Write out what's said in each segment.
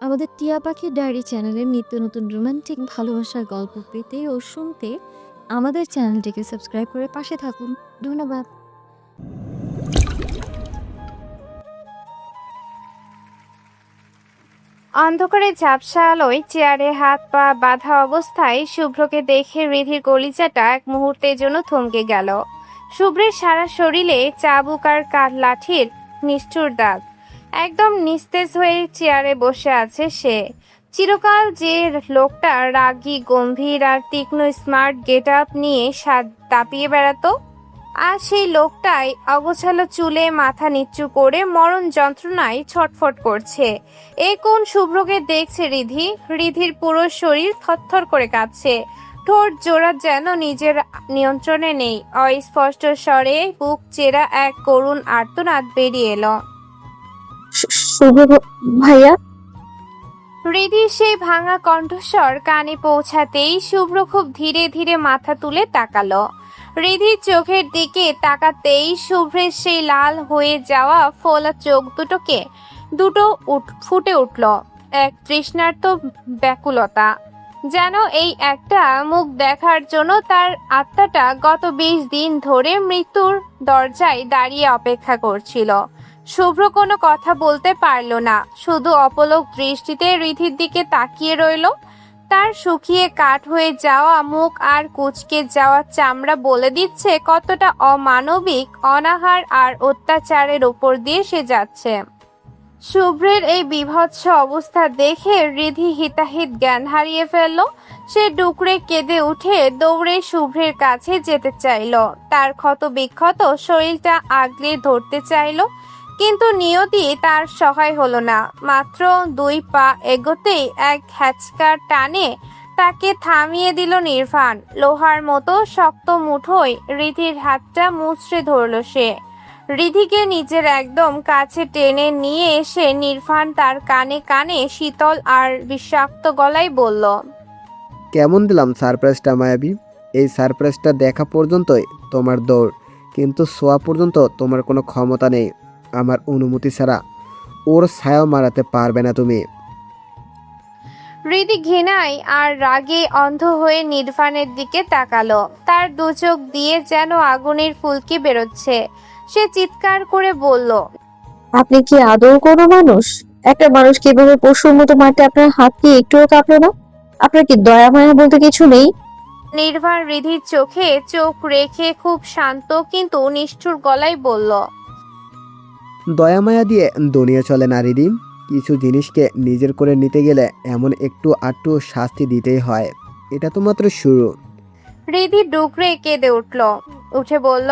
আমাদের টিয়া পাখির ডায়েরি চ্যানেলের নিত্য নতুন রোমান্টিক ভালোবাসার গল্প পেতে ও শুনতে আমাদের চ্যানেলটিকে সাবস্ক্রাইব করে পাশে থাকুন। ধন্যবাদ। অন্ধকারে ঝাপসা আলোয় চেয়ারে হাত পা বাঁধা অবস্থায় শুভ্রকে দেখে রিধির কলিজাটা এক মুহূর্তের জন্য থমকে গেল। শুভ্রের সারা শরীরে চাবুক আর কাঠ লাঠির নিষ্ঠুর দাগ। একদম নিস্তেজ হয়ে চেয়ারে বসে আছে সে। চিরকাল যে লোকটা রাগী গম্ভীর আর তীক্ষ্ণ স্মার্ট গেট আপ নিয়ে দাপিয়ে বেড়াতো, আর সেই লোকটাই অগোছালো চুলে মাথা নিচু করে মরণ যন্ত্রণায় ছটফট করছে। এ কোন শুভ্রকে দেখছে রিধি? রিধির পুরো শরীর থরথর করে কাঁপছে, ঠোঁট জোড়া যেন নিজের নিয়ন্ত্রণে নেই। অস্পষ্ট স্বরে বুক চেরা এক করুণ আর্তনাদ বেরিয়ে এলো। শুভ ভাইয়া। রিধির সেই ভাঙা কণ্ঠস্বর কানে পৌঁছাতেই শুভ্র খুব ধীরে ধীরে মাথা তুলে তাকালো। রিধির চোখের দিকে তাকাতেই শুভ্রের সেই লাল হয়ে যাওয়া ফোলা চোখ দুটো ফুটে উঠল এক তৃষ্ণার্ত ব্যাকুলতা। যেন এই একটা মুখ দেখার জন্য তার আত্মাটা গত 20 দিন ধরে মৃত্যুর দরজায় দাঁড়িয়ে অপেক্ষা করছিল। শুভ্র কোনো কথা বলতে পারল না, শুধু অপলক দৃষ্টিতে রিধির দিকে তাকিয়ে রইল। তার শুকিয়ে কাঠ হয়ে যাওয়া মুখ আর কুঁচকে যাওয়া চামড়া বলে দিচ্ছে কতটা অমানবিক অনাহার আর অত্যাচারের উপর দিয়ে সে যাচ্ছে। শুভ্রের এই বিভৎস অবস্থা দেখে রিধি হিতাহিত জ্ঞান হারিয়ে ফেলল। সে ডুকরে কেঁদে উঠে দৌড়ে শুভ্রের কাছে যেতে চাইল, তার ক্ষত বিক্ষত শরীরটা আগলে ধরতে চাইল, কিন্তু নিয়তি তার সহায় হলো না। মাত্র 2 পা এগোতেই এক হ্যাচকার টানে তাকে থামিয়ে দিল নির্বাণ। লোহার মতো শক্ত মুঠোয় রিধির হাতটা মুচড়ে ধরল সে। রিধিকে নিজের একদম কাছে টেনে নিয়ে এসে নির্বাণ তার কানে কানে শীতল আর বিষাক্ত গলায় বলল, কেমন দিলাম সারপ্রাইজটা মায়াবী? এই সারপ্রাইজটা দেখা পর্যন্তই তোমার দৌড়, কিন্তু শোয়া পর্যন্ত তোমার কোনো ক্ষমতা নেই। আমার অনুমতি ছাড়া ওর ছায়াও মারাতে পারবে না তুমি। রিধি ঘৃণায় আর রাগে অন্ধ হয়ে নির্বাণের দিকে তাকালো। তার 2 চোখ দিয়ে যেন আগুনের ফুলকি বেরোচ্ছে। সে চিৎকার করে বলল, আপনি কি আদৌ কোনো মানুষ? একটা মানুষ কিভাবে পশুর মতো মারতে আপনার হাত কি একটুও কাঁপলো না? আপনার কি দয়া মায়া বলতে কিছু নেই? নির্বাণ রিধির চোখে চোখ রেখে খুব শান্ত কিন্তু নিষ্ঠুর গলায় বলল, দয়া মায়া দিয়ে দুনিয়া চলে না রিদি। কিছু জিনিসকে নিজের করে নিতে গেলে এমন একটু আটটু শাস্তি দিতেই হয়। এটা তো মাত্র শুরু। রিধি ডুকরে কেঁদে উঠে বলল,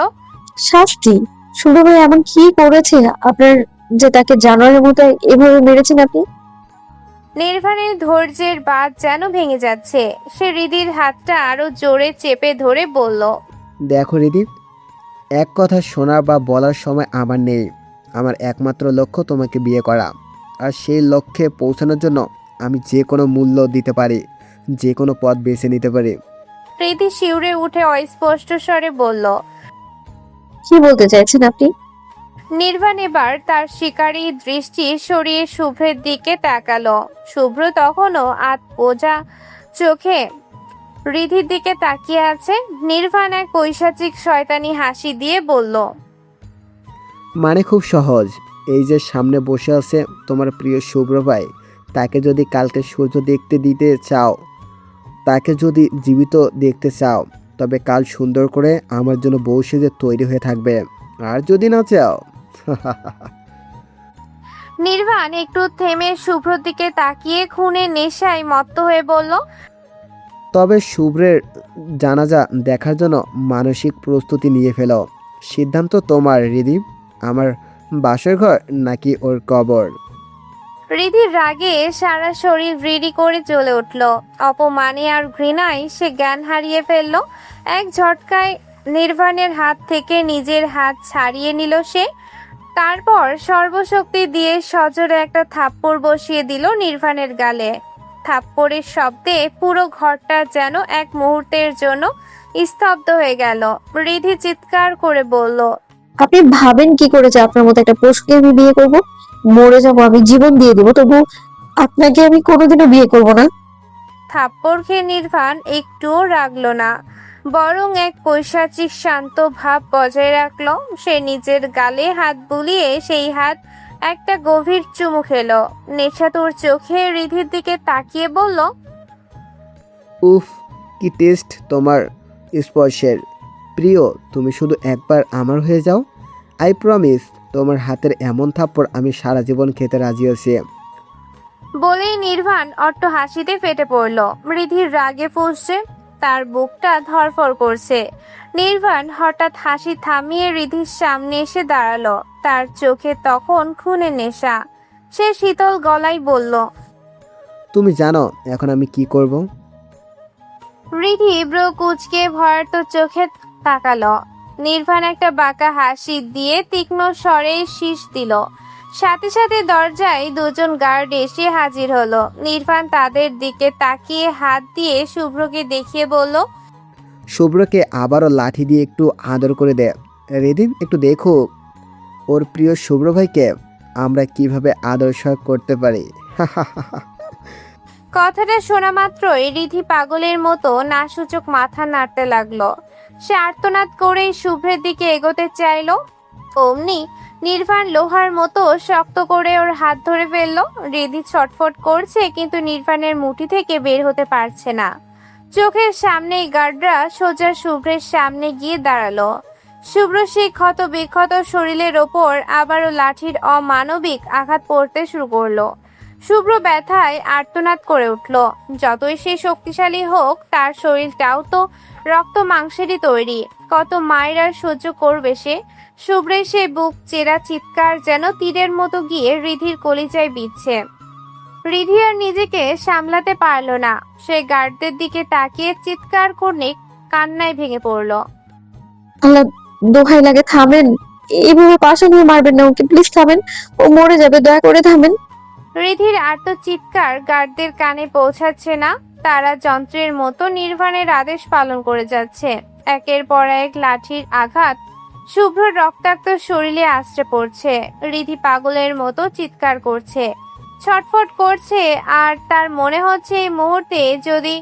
শাস্তি? শুভ ভাই এমন কি করেছে আপনার যে তাকে জানোয়ারের মতো এভাবে মেরেছেন আপনি? নির্বাণের ধৈর্যের বাঁধ যেন ভেঙে যাচ্ছে। সে রিধির হাতটা আরো জোরে চেপে ধরে বলল, দেখো রিদি, এক কথা শোনার বা বলার সময় আমার নেই। আমার একমাত্র লক্ষ্য তোমাকে বিয়ে করা, আর সেই লক্ষ্যে পৌঁছানোর জন্য আমি যে কোনো মূল্য দিতে পারি, যে কোনো পথ বেছে নিতে পারি। রিধি শিউরে উঠে অস্পষ্ট স্বরে বলল। কি বলতে চাইছেন আপনি? নির্বাণ এবার তার শিকারী দৃষ্টি সরিয়ে শুভ্রের দিকে তাকালো। শুভ্র তখনও বোঝা চোখে রিধির দিকে তাকিয়ে আছে। নির্বাণ এক পৈশাচিক শয়তানি হাসি দিয়ে বলল, মানে খুব সহজ। এই যে সামনে বসে আছে তোমার প্রিয় শুভ্র ভাই, তাকে যদি কালকে সূর্য দেখতে দিতে চাও, তাকে যদি জীবিত দেখতে চাও, তবে কাল সুন্দর করে আমার জন্য বউ সেজে তৈরি হয়ে থাকবে। আর যদি না চাও নির্বাণ একটু থেমে শুভ্রর দিকে তাকিয়ে খুনে নেশায় মত্ত হয়ে বলল, তবে শুভ্রের জানাজা দেখার জন্য মানসিক প্রস্তুতি নিয়ে ফেলো। সিদ্ধান্ত তোমার রিদি। আমার বাসর ঘর নাকি ওর কবর? রিধির রাগে সারা শরীর রিডি করে জ্বলে উঠল। অপমানে আর ঘৃণায় সে জ্ঞান হারিয়ে ফেলল। এক ঝটকায় নির্বাণের হাত থেকে নিজের হাত ছাড়িয়ে নিল সে। তারপর সর্বশক্তি দিয়ে সজোরে একটা থাপ্পড় বসিয়ে দিল নির্বাণের গালে। থাপ্পড়ের শব্দে পুরো ঘরটা যেন এক মুহূর্তের জন্য স্তব্ধ হয়ে গেল। রিধি চিৎকার করে বলল, আপনি ভাবেন কি করে যে আপনার মতো একটা পশুকে আমি বিয়ে করব? মরে যাবো, আমি জীবন দিয়ে দেবো, তবু আপনাকে আমি কোনোদিনও বিয়ে করব না। থাপ্পড় খেয়ে নির্বাণ একটুও রাগলো না, বরং এক পৈশাচিক শান্ত ভাব বজায় রাখলো। সে নিজের গালে হাত বুলিয়ে সেই হাত একটা গভীর চুমু খেলো। নেশাতুর চোখে রিধির দিকে তাকিয়ে বলল, উফ, কি টেস্ট তোমার স্পর্শের। প্রিয়, তুমি শুধু একবার আমার হয়ে যাও। আই প্রমিস, তোমার হাতের এমন থাপ্পড় আমি সারা জীবন খেতে রাজি আছি। বলেই নির্বাণ অট্ট হাসিতে ফেটে পড়ল। রিধির রাগে ফুঁসছে, তার বুকটা ধড়ফড় করছে। নির্বাণ হঠাৎ হাসি থামিয়ে রিধির সামনে এসে দাঁড়ালো। তার চোখে তখন খুনের নেশা। সে শীতল গলায় বলল, তুমি জানো এখন আমি কি করব? রিধি ব্রো কুচকে ভয়ার্ত চোখে তাকালো। নির্বাণ একটা বাঁকা হাসি দিয়ে তীক্ষ্ণ স্বরে শীষ দিল। সাথে সাথে দরজায় দুজন গার্ড এসে হাজির হলো। নির্বাণ তাদের দিকে তাকিয়ে হাত দিয়ে শুভ্রকে দেখিয়ে বলল, শুভ্রকে আবারও লাঠি দিয়ে একটু আদর করে দে। রেদিন একটু দেখো ওর প্রিয় শুভ্র ভাইকে আমরা কিভাবে আদর সহায় করতে পারি। কথাটা শোনা মাত্রই রিধি পাগলের মতো নাসূচক মাথা নাড়তে লাগলো। সে আর্তনাদ করেই শুভ্রের দিকে এগোতে চাইলো। অমনি নির্বাণ লোহার মতো শক্ত করে ওর হাত ধরে ফেললো। রিধি ছটফট করছে, কিন্তু নির্বাণের মুঠি থেকে বের হতে পারছে না। চোখের সামনেই গার্ডরা সোজা শুভ্রের সামনে গিয়ে দাঁড়ালো। শুভ্র সেই ক্ষত বিক্ষত শরীরের ওপর আবারও লাঠির অমানবিক আঘাত পড়তে শুরু করলো। শুভ্র ব্যথায় আর্তনাদ করে উঠল। যতই সে শক্তিশালী হোক, তার শরীরটাও তো রক্ত মাংসেরই তৈরি। কত মায়ের আর সহ্য করবে সে? শুভ্রের সে বুক চেরা চিৎকার যেন তীরের মতো গিয়ে রিধির কলিজায় বিঁধছে। রিধি আর নিজেকে সামলাতে পারল না। সে গার্ডদের দিকে তাকিয়ে চিৎকার করে কান্নায় ভেঙে পড়ল। আল্লাহ, দোহাই লাগে থামেন। এইভাবে পাশে নিয়ে মারবেন না ওকে, প্লিজ থামেন। ও মরে যাবে, দয়া করে থামেন। রিধির আর্ত চিৎকার গার্ডদের কানে পৌঁছাচ্ছে না। তারা যন্ত্রের মতো নির্বাণের আদেশ পালন করে যাচ্ছে। একের পর এক লাঠির আঘাত শুভ্র রক্তাক্ত শরীরে আছড়ে পড়ছে। রিধি পাগলের মতো চিৎকার করছে, ছটফট করছে, আর তার মনে হচ্ছে এই মুহূর্তে যদি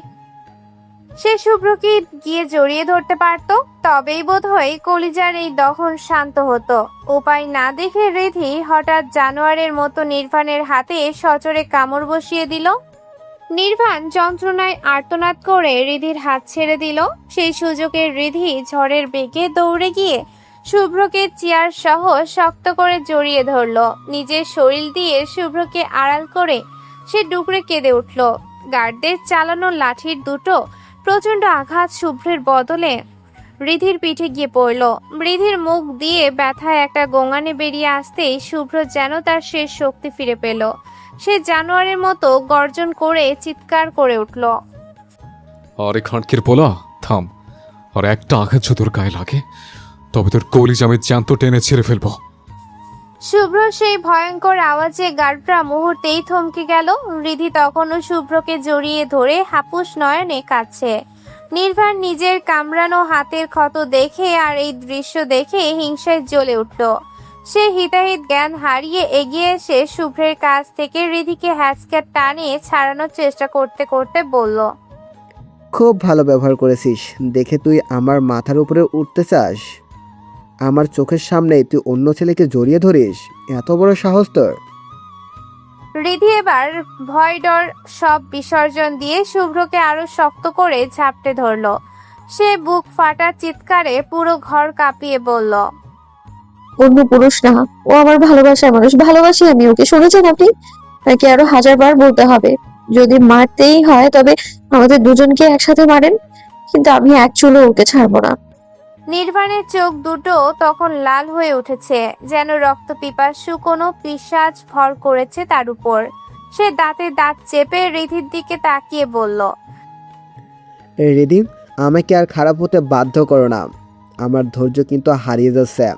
সে শুভ্রকে গিয়ে জড়িয়ে ধরতে পারত, তবেই বোধহয় কলিজার এই দহন শান্ত হতো। উপায় না দেখে রিধি হঠাৎ জানোয়ারের মতো নির্বাণের হাতে সচরে কামড় বসিয়ে দিল। নির্বাণ যন্ত্রণায় আর্তনাদ করে রিধির হাত ছেড়ে দিল। সেই সুযোগে রিধি ঝড়ের বেগে দৌড়ে গিয়ে শুভ্রকে চেয়ার সহ শক্ত করে জড়িয়ে ধরল। নিজের শরীর দিয়ে শুভ্রকে আড়াল করে সে ডুকরে কেঁদে উঠল। গার্ডদের চালানো লাঠির দুটো প্রচন্ড আঘাত শুভ্রের বদলে রিধির পিঠে গিয়ে পড়ল। রিধির মুখ দিয়ে ব্যথায় একটা গোঙানি বেরিয়ে আসতেই শুভ্র যেন তার শেষ শক্তি ফিরে পেল। সে জানোয়ারের মতো গর্জন করে চিৎকার করে উঠল, আরে খানকির পোলা, থাম। আর একটা আঘাত যদি তোর গায়ে লাগে, তবে তোর কলিজা আমি জ্যান্ত টেনে ছেড়ে ফেলবো। শুভ্র সেই ভয়ঙ্কর আওয়াজে গার্ডরা মুহূর্তেই থমকে গেল। রিধি তখনও শুভ্রকে জড়িয়ে ধরে হাপুস নয়নে কাঁদছে। নির্বাণ নিজের কামড়ানো হাতের ক্ষত দেখে আর এই দৃশ্য দেখে হিংসায় জ্বলে উঠল। সে হিতাহিত জ্ঞান হারিয়ে এগিয়ে এসে শুভ্রের কাছ থেকে রিধিকে হ্যাচক্যাট টানিয়ে ছাড়ানোর চেষ্টা করতে করতে বলল, খুব ভালো ব্যবহার করেছিস। দেখে তুই আমার মাথার উপরে উঠতে চাস? আমার চোখের সামনে তুই অন্য ছেলেকে জড়িয়ে ধরিস? এত বড় সাহস তোর? রিধি এবার ভয় ডর সব বিসর্জন দিয়ে শুভ্রকে আরো শক্ত করে ঝাপটে ধরল। সে বুক ফাটা চিৎকারে পুরো ঘর কাঁপিয়ে বলল, অন্য পুরুষ না, ও আমার ভালোবাসার মানুষ। ভালোবাসি আমি ওকে, শুনেছেন আপনি? নাকি আরো 1000 বার বলতে হবে? যদি মারতেই হয় তবে আমাদের দুজনকে একসাথে মারেন, কিন্তু আমি এক চুলো ওকে ছাড়বো না। নির্বাণের চোখ দুটো তখন লাল হয়ে উঠেছে, যেন রক্ত পিপাসু কোনো পিশাচ ভর করেছে তার উপর। সে দাঁতে দাঁত চেপে রিধির দিকে তাকিয়ে বলল, রেদিন, আমাকে আর খারাপ হতে বাধ্য করো না। আমার ধৈর্য কিন্তু হারিয়ে যাচ্ছে।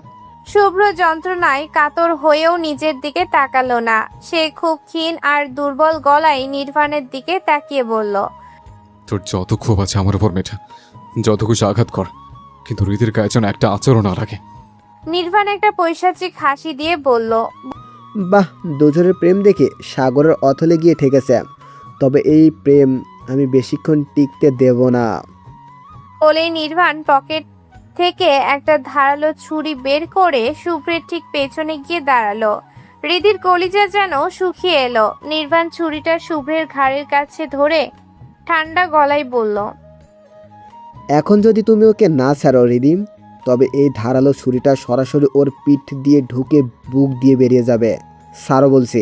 শুভ্র যন্ত্রণায় কাতর হয়েও নিজের দিকে তাকালো না। সে খুব ক্ষীণ আর দুর্বল গলায় নির্বাণের দিকে তাকিয়ে বলল, তোর যত ক্ষোভ আছে আমার উপর মেটা, যত কিছু আঘাত কর, কিন্তু হৃদির গায়ে যেন একটা আচরণ না লাগে। নির্বাণ একটা পৈশাচিক হাসি দিয়ে বলল, বাহ, দুজনের প্রেম দেখে সাগরের অথলে গিয়ে ঠেকেছে। তবে এই প্রেম আমি বেশিক্ষণ টিকতে দেব না। বলে নির্বাণ পকেট থেকে একটা ধারালো ছুরি বের করে শুভ্রের ঠিক পেছনে গিয়ে দাঁড়ালো। হৃদির কলিজা যেন শুকিয়ে এলো। নির্বাণ ছুরিটা শুভ্রের ঘাড়ের কাছে ধরে ঠান্ডা গলায় বলল, এখন যদি তুমি ওকে না ছাড়ো রিদিম, তবে এই ধারালো ছুরিটা সরাসরি ওর পিঠ দিয়ে ঢুকে বুক দিয়ে বেরিয়ে যাবে। সারো বলছি।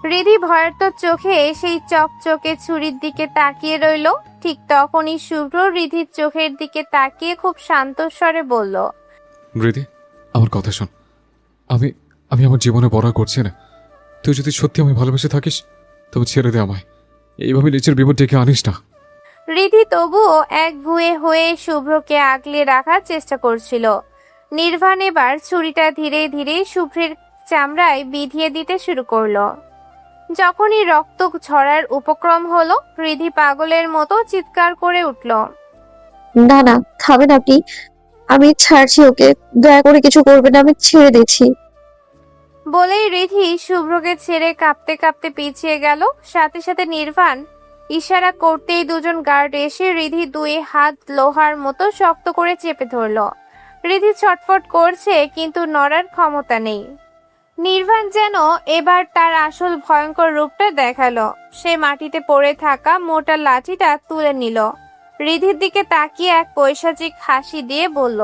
হৃদি ভয়ার্ত চোখে সেই চকচকে ছুরির দিকে তাকিয়ে রইল। ঠিক তখনই শুভ্র হৃদির চোখের দিকে তাকিয়ে খুব শান্ত স্বরে বলল, হৃদি, আমার কথা শোন। আমি আমি আমার জীবনে বড় করছি না। তুই যদি সত্যি আমায় ভালোবেসে থাকিস তবে ছেড়ে দে আমায়। এইভাবে নিজের বিপদ ডেকে আনিস না। হৃদি তবুও একগুঁয়ে হয়ে শুভ্রকে আগলে রাখার চেষ্টা করছিল। নির্বাণ এবার ছুরিটা ধীরে ধীরে শুভ্রের চামড়ায় বিধিয়ে দিতে শুরু করলো। যখনই রক্ত ঝরার উপক্রম হলো, হৃদি পাগলের মতো চিৎকার করে উঠল। না না, খাবেন আপনি? আমি ছাড়ছি ওকে, দয়া করে কিছু করবেন না, আমি ছেড়ে দিচ্ছি। বলেই হৃদি শুভ্রকে ছেড়ে কাঁপতে কাঁপতে পিছিয়ে গেল। সাথে সাথে নির্বাণ ইশারা করতেই দুজন গার্ড এসে হৃদি দুই হাত লোহার মতো শক্ত করে চেপে ধরলো। হৃদি ছটফট করছে কিন্তু নড়ার ক্ষমতা নেই। নির্বাণ যেন এবার তার আসল ভয়ঙ্কর রূপটা দেখালো। সে মাটিতে পড়ে থাকা মোটা লাঠিটা তুলে নিল। হৃদির দিকে তাকিয়ে এক পৈশাচিক হাসি দিয়ে বলল,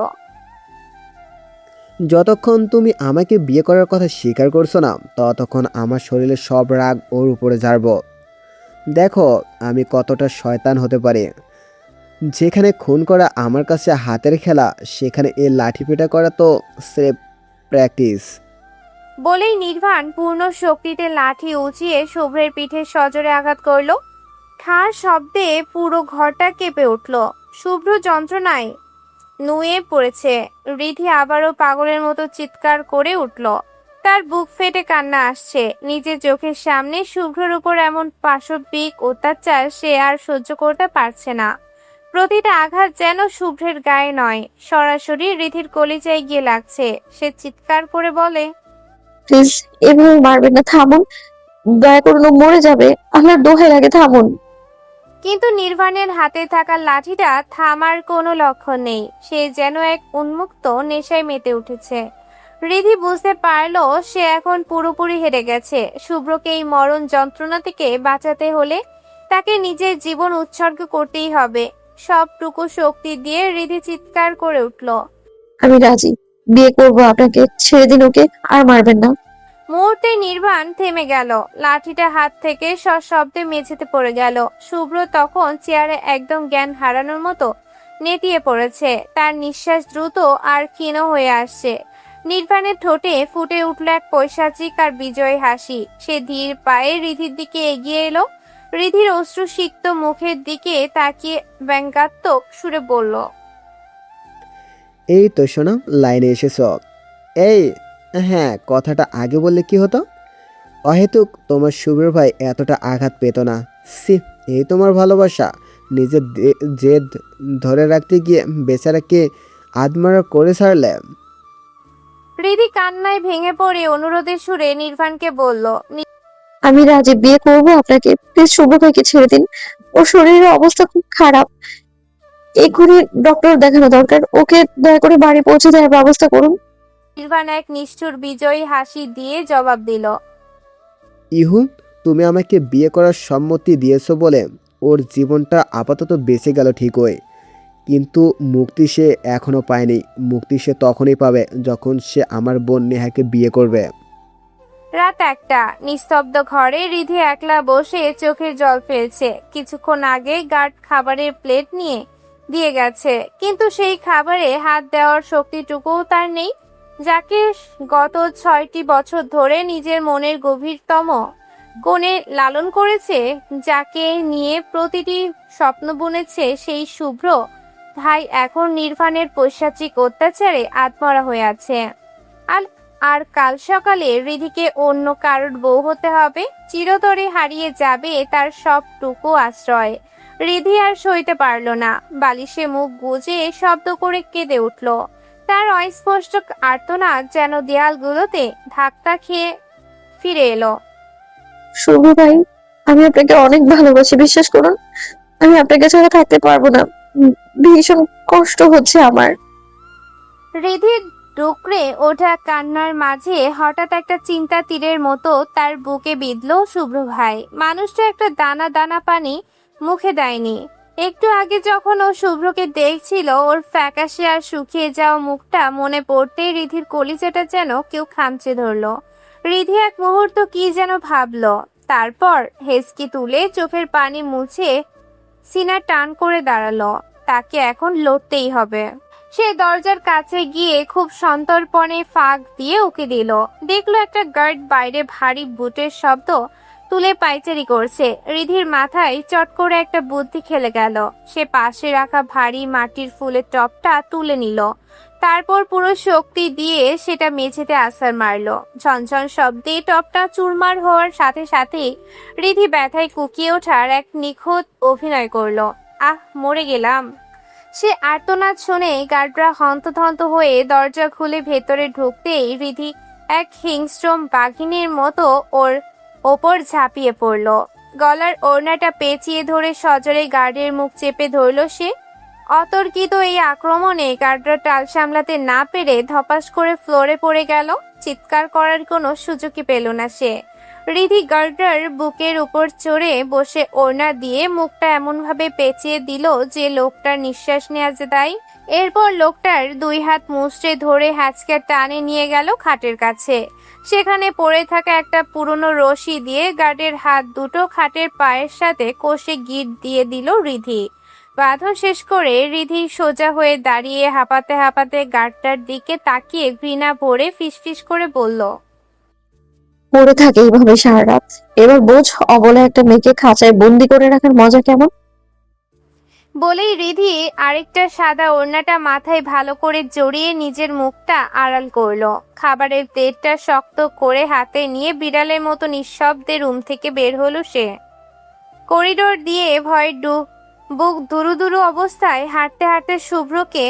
যতক্ষণ তুমি আমাকে বিয়ে করার কথা স্বীকার করছো না, ততক্ষণ আমার শরীরের সব রাগ ওর উপরে ঝাড়ব। দেখো আমি কতটা শয়তান হতে পারি। যেখানে খুন করা আমার কাছে হাতের খেলা, সেখানে এই লাঠি পেটা করা তো স্রেফ প্র্যাকটিস। বলেই নির্বাণ পূর্ণ শক্তিতে লাঠি উঁচিয়ে শুভ্রের পিঠে সজোরে আঘাত করলো। ঠাস শব্দে পুরো ঘরটা কেঁপে উঠল। শুভ্র যন্ত্রণায় নুয়ে পড়েছে। হৃদি আবারও পাগলের মতো চিৎকার করে উঠল। তার বুক ফেটে কান্না আসছে। নিজের চোখের সামনে শুভ্রের উপর এমন পাশবিক অত্যাচার সে আর সহ্য করতে পারছে না। প্রতিটা আঘাত যেন শুভ্রের গায়ে নয়, সরাসরি হৃদির কলিজায় গিয়ে লাগছে। সে চিৎকার করে বলে, প্লিজ এভাবে মারবেন না, থামুন, দয়া করুন, ও মরে যাবে, আল্লাহর দোহাই লাগে, থামুন। কিন্তু নির্বাণের হাতে থাকা লাঠিটা থামার কোনো লক্ষণ নেই। সে যেন এক উন্মুক্ত নেশায় মেতে উঠেছে। হৃদি বুঝতে পারলো সে এখন পুরোপুরি হেরে গেছে। শুভ্রকে এই মরণ যন্ত্রণা থেকে বাঁচাতে হলে তাকে নিজের জীবন উৎসর্গ করতেই হবে। সবটুকু শক্তি দিয়ে হৃদি চিৎকার করে উঠল, আমি রাজি, বিয়ে করবো আপনাকে, ছেড়ে দিন ওকে, আর মারবেন না। মুহূর্তে নির্বাণ থেমে গেল। লাঠিটা হাত থেকে সশব্দে মেঝেতে পড়ে গেল। শুভ্র তখন চেয়ারে একদম জ্ঞান হারানোর মতো নেতিয়ে পড়েছে। তার নিঃশ্বাস দ্রুত আর ক্ষীণ হয়ে আসছে। নির্বাণের ঠোঁটে ফুটে উঠল এক পৈশাচিক আর বিজয় হাসি। সে ধীর পায়ে হৃদির দিকে এগিয়ে এলো। হৃদির অশ্রুসিক্ত মুখের দিকে তাকিয়ে ব্যঙ্গাত্মক সুরে বলল, এই তো শোনো, লাইনে এসেছ। এই, হ্যাঁ, কথাটা আগে বললে কি হতো? অহেতুক তোমার শুভ্র ভাই এতটা আঘাত পেত না। সি, এই তোমার ভালোবাসা। নিজের জেদ ধরে রাখতে গিয়ে বেচারাকে আদমারা করে ছাড়লে। হৃদি কান্নায় ভেঙে পড়ে অনুরোধের সুরে নির্বাণকে বলল, আমি রাজি, বিয়ে করবো আপনাকে, প্লিজ শুভ ভাইকে ছেড়ে দিন, ওর শরীরের অবস্থা খুব খারাপ, এক্ষুনি ডক্টর দেখানো দরকার, ওকে দয়া করে বাড়ি পৌঁছে দেওয়ার ব্যবস্থা করুন। নির্বাণ এক নিষ্ঠুর বিজয়ী হাসি দিয়ে জবাব দিল, ইহু, তুমি আমাকে বিয়ে করার সম্মতি দিয়েছো বলে ওর জীবনটা আপাতত বেঁচে গেল ঠিকই, কিন্তু মুক্তি সে এখনো পায়নি। মুক্তি সে তখনই পাবে যখন সে আমার বোন নেহাকে বিয়ে করবে। রাত 1টা। নিস্তব্ধ ঘরে হৃদি একলা বসে চোখের জল ফেলছে। কিছুক্ষণ আগে গার্ড খাবারের প্লেট নিয়ে দিয়ে গেছে, কিন্তু সেই খাবারে হাত দেওয়ার শক্তিটুকুও তার নেই। যাকে গত 6টি বছর ধরে নিজের মনের গভীরতম কোণে লালন করেছে, যাকে নিয়ে প্রতিটি স্বপ্ন বুনেছে, সেই শুভ্র ভাই এখন নির্বাণের পৈশাচিক অত্যাচারে আত্মরা হয়ে আছে। আর কাল সকালে হৃদিকে অন্য কারোর বউ হতে হবে। চিরতরে হারিয়ে যাবে তার সবটুকু আশ্রয়। হৃদি আর সইতে পারল না। বালিশে মুখ গুজে শব্দ করে কেঁদে উঠল। তার অস্পষ্ট আর্তনাদ যেন দেয়ালগুলোতে ধাক্কা খেয়ে ফিরে এলো। শুভ ভাই, আমি আপনাকে অনেক ভালোবাসি, বিশ্বাস করুন। আমি আপনাকে ছাড়া থাকতে পারবো না। ভীষণ কষ্ট হচ্ছে আমার। রিধির ডুকরে ওঠা কান্নার মাঝে হঠাৎ একটা চিন্তা তীরের মতো তার বুকে বিঁধল শুভ্র ভাই। মানুষটা একটা দানা দানা পানি মুখে দেয়নি। একটু আগে যখন ও শুভ্রকে দেখছিল, ওর ফ্যাকাশে আর শুকিয়ে যাওয়া মুখটা মনে পড়তেই রিধির কলিজাটা যেন কেউ খামচে ধরলো। রিধি এক মুহূর্ত কি যেন ভাবলো, তারপর হেসকি তুলে চোখের পানি মুছে সিনা টান করে দাঁড়ালো। তাকে এখন লড়তেই হবে। সে দরজার কাছে গিয়ে খুব সন্তর্পণে ফাঁক দিয়ে উকি দিল। দেখলো একটা গার্ড বাইরে ভারী বুটের শব্দ তুলে পায়চারি করছে। রিধির মাথায় চট করে একটা বুদ্ধি খেলে গেল। সে পাশে রাখা ভারী মাটির ফুলের টপটা তুলে নিল, তারপর পুরো শক্তি দিয়ে সেটা মেঝেতে আছাড় মারলো। ঝনঝন শব্দে টপটা চুরমার হওয়ার সাথে সাথেই রিধি ব্যথায় কুকিয়ে ওঠার এক নিখুঁত অভিনয় করলো। আহ, মরে গেলাম। সে আর্তনাদ শুনে গার্ডরা হন্তদন্ত হয়ে দরজা খুলে ভেতরে ঢুকতেই রিধি এক হিংস্র বাঘিনীর মতো ওর ওপর ঝাঁপিয়ে পড়ল। গলার ওড়নাটা পেঁচিয়ে ধরে সজোরে গার্ডের মুখ চেপে ধরল সে। অতর্কিত এই আক্রমণে গার্ডরা টাল সামলাতে না পেরে ধপাস করে ফ্লোরে পড়ে গেল। চিৎকার করার কোনো সুযোগই পেল না সে। রিধি গার্ডার বুকের উপর চড়ে বসে ওড়না দিয়ে মুখটা এমনভাবে পেঁচিয়ে দিল যে লোকটার নিঃশ্বাস নেওয়া যায়। এরপর লোকটার দুই হাত মুচড়ে ধরে হ্যাচকা টানে নিয়ে গেল খাটের কাছে। সেখানে পড়ে থাকা একটা পুরনো রশি দিয়ে গার্ডের হাত দুটো খাটের পায়ের সাথে কষে গিট দিয়ে দিল রিধি। বাঁধন শেষ করে রিধি সোজা হয়ে দাঁড়িয়ে হাঁপাতে হাঁপাতে গার্ডটার দিকে তাকিয়ে ঘৃণা ভরে ফিসফিস করে বলল, পড়ে থাকে এইভাবে সারা রাত। এবার বোঝ অবলা একটা মেয়েকে খাঁচায় বন্দি করে রাখার মজা কেমন। বলেই রিধি আরেকটা সাদা ওড়নাটা মাথায় ভালো করে জড়িয়ে নিজের মুখটা আড়াল করলো। খাবারের প্লেটটা শক্ত করে হাতে নিয়ে বিড়ালের মতো নিঃশব্দে রুম থেকে বের হলো সে। করিডোর দিয়ে ভয় বুক দুরু দুরু অবস্থায় হাঁটতে হাঁটতে শুভ্রকে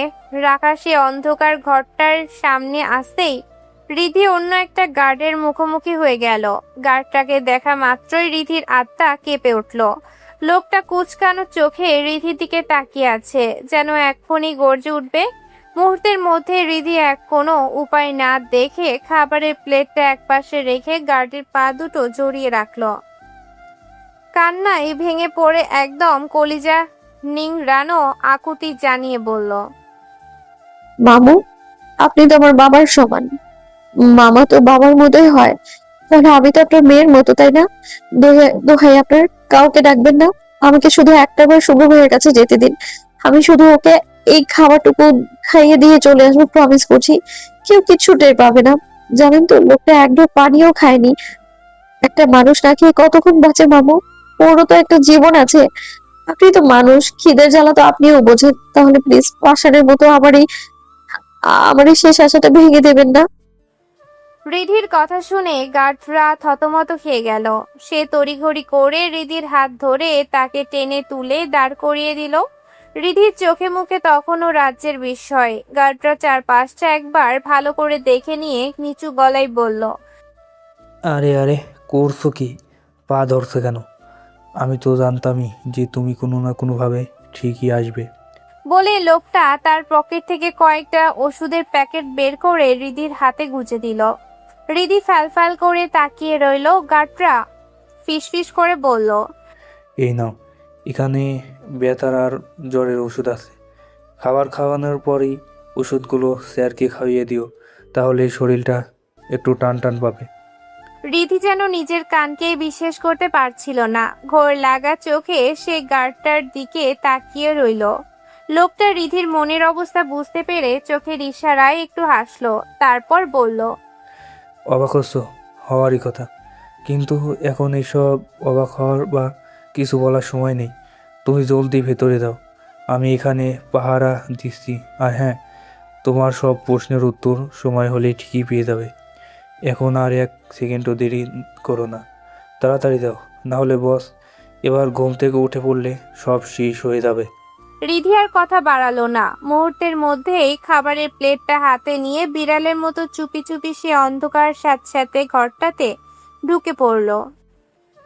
রাখা সে অন্ধকার ঘরটার সামনে আসতেই রিধি অন্য একটা গার্ডের মুখোমুখি হয়ে গেল। গার্ডটাকে দেখা মাত্রই রিধির আত্মা কেঁপে উঠল। লোকটা কুচকানো চোখে রিধির দিকে তাকিয়ে আছে, যেন এক্ষুনি গর্জে উঠবে। মুহূর্তের মধ্যে রিধি এক কোনো উপায় না দেখে খাবারের প্লেটটা একপাশে রেখে গার্ডের পা দুটো জড়িয়ে রাখলো। কান্নায় ভেঙে পড়ে একদম কলিজা নিংড়ানো আকুতি জানিয়ে বলল, মামু, আপনি তো আমার বাবার সমান। মামা তো বাবার মতোই হয়, তাহলে আমি তো আপনার মেয়ের মতো, তাই না? দোহাই আপনার, কাউকে ডাকবেন না। আমাকে শুধু একটা বার শুভ ভাইয়ের কাছে যেতে দিন। আমি শুধু ওকে এই খাবারটুকু খাইয়ে দিয়ে চলে আসবো, প্রমিস করছি। কেউ কিচ্ছু টের পাবে না। জানেন তো, লোকটা এক ঢোক পানিও খায়নি। একটা মানুষ না খেয়ে কতক্ষণ বাঁচে মামু? ওরও তো একটা জীবন আছে। আপনি তো মানুষ, খিদের জ্বালা তো আপনিও বোঝেন। তাহলে প্লিজ পাষাণের মতো আমার এই শেষ আশাটা ভেঙে দেবেন না। রিধির কথা শুনে গার্ডরা থতমত খেয়ে গেল। সে তড়িঘড়ি করে রিধির হাত ধরে তাকে টেনে তুলে দাঁড় করিয়ে দিল। রিধির চোখে মুখে তখনও রাজ্যের বিস্ময়। গার্ডরা চারপাশটা একবার ভালো করে দেখে নিয়ে নিচু গলায় বলল, আরে আরে, করছো কি? পা ধরছো কেন? আমি তো জানতামই যে তুমি কোনো না কোনোভাবে ঠিকই আসবে। বলে লোকটা তার পকেট থেকে কয়েকটা ওষুধের প্যাকেট বের করে রিধির হাতে গুজে দিল। রিধি ফ্যালফ্যাল করে তাকিয়ে রইল। গার্ডরা ফিসফিস করে বলল, এই নাও, এখানে ব্যথার আর জ্বরের ওষুধ আছে। খাবার খাওয়ানোর পরেই ওষুধগুলো স্যারকে খাইয়ে দিও, তাহলে শরীরটা একটু টান টান পাবে। রিধি যেন নিজের কানকে বিশ্বাস করতে পারছিল না। ঘোর লাগা চোখে সে গার্ডটার দিকে তাকিয়ে রইল। লোকটা রিধির মনের অবস্থা বুঝতে পেরে চোখের ইশারায় একটু হাসলো, তারপর বলল, অবাক হচ্ছো? হওয়ারই কথা, কিন্তু এখন এইসব অবাক হওয়ার বা কিছু বলার সময় নেই। তুমি জলদি ভেতরে দাও, আমি এখানে পাহারা দিচ্ছি। আর হ্যাঁ, তোমার সব প্রশ্নের উত্তর সময় হলে ঠিকই পেয়ে যাবে। এখন আর এক সেকেন্ডও দেরি করো না, তাড়াতাড়ি দাও, নাহলে বস এবার ঘুম থেকে উঠে পড়লে সব শেষ হয়ে যাবে। রিধি আর কথা বাড়ালো না। মুহূর্তের মধ্যেই খাবারের প্লেটটা হাতে নিয়ে বিড়ালের মতো চুপি চুপি সে অন্ধকার স্যাঁতস্যাঁতে ঘরটাতে ঢুকে পড়ল।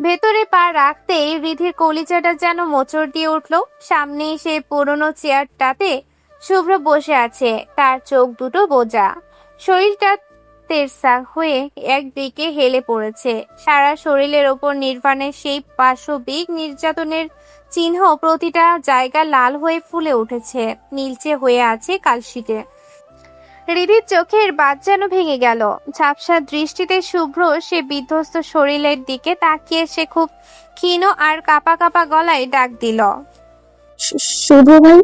ভেতরে পা রাখতেই রিধির কলিজাটা যেন মোচড় দিয়ে উঠল। সামনেই সে পুরনো চেয়ারটাতে শুভ্র বসে আছে, তার চোখ দুটো বোজা, শরীরটা তেরসা হয়ে একদিকে হেলে পড়েছে। সারা শরীরের ওপর নির্বাণের সেই পাশবিক নির্যাতনের চিহ্ন, প্রতিটা জায়গা লাল হয়ে ফুলে উঠেছে, নীলচে হয়ে আছে কালশিটে। রিধির চোখের বাঁধ যেন ভেঙে গেল। ঝাপসা দৃষ্টিতে শুভ্র সে বিধ্বস্ত শরীরের দিকে তাকিয়ে সে খুব ক্ষীণ আর কাঁপা কাঁপা গলায় ডাক দিল। শুভ ভাই।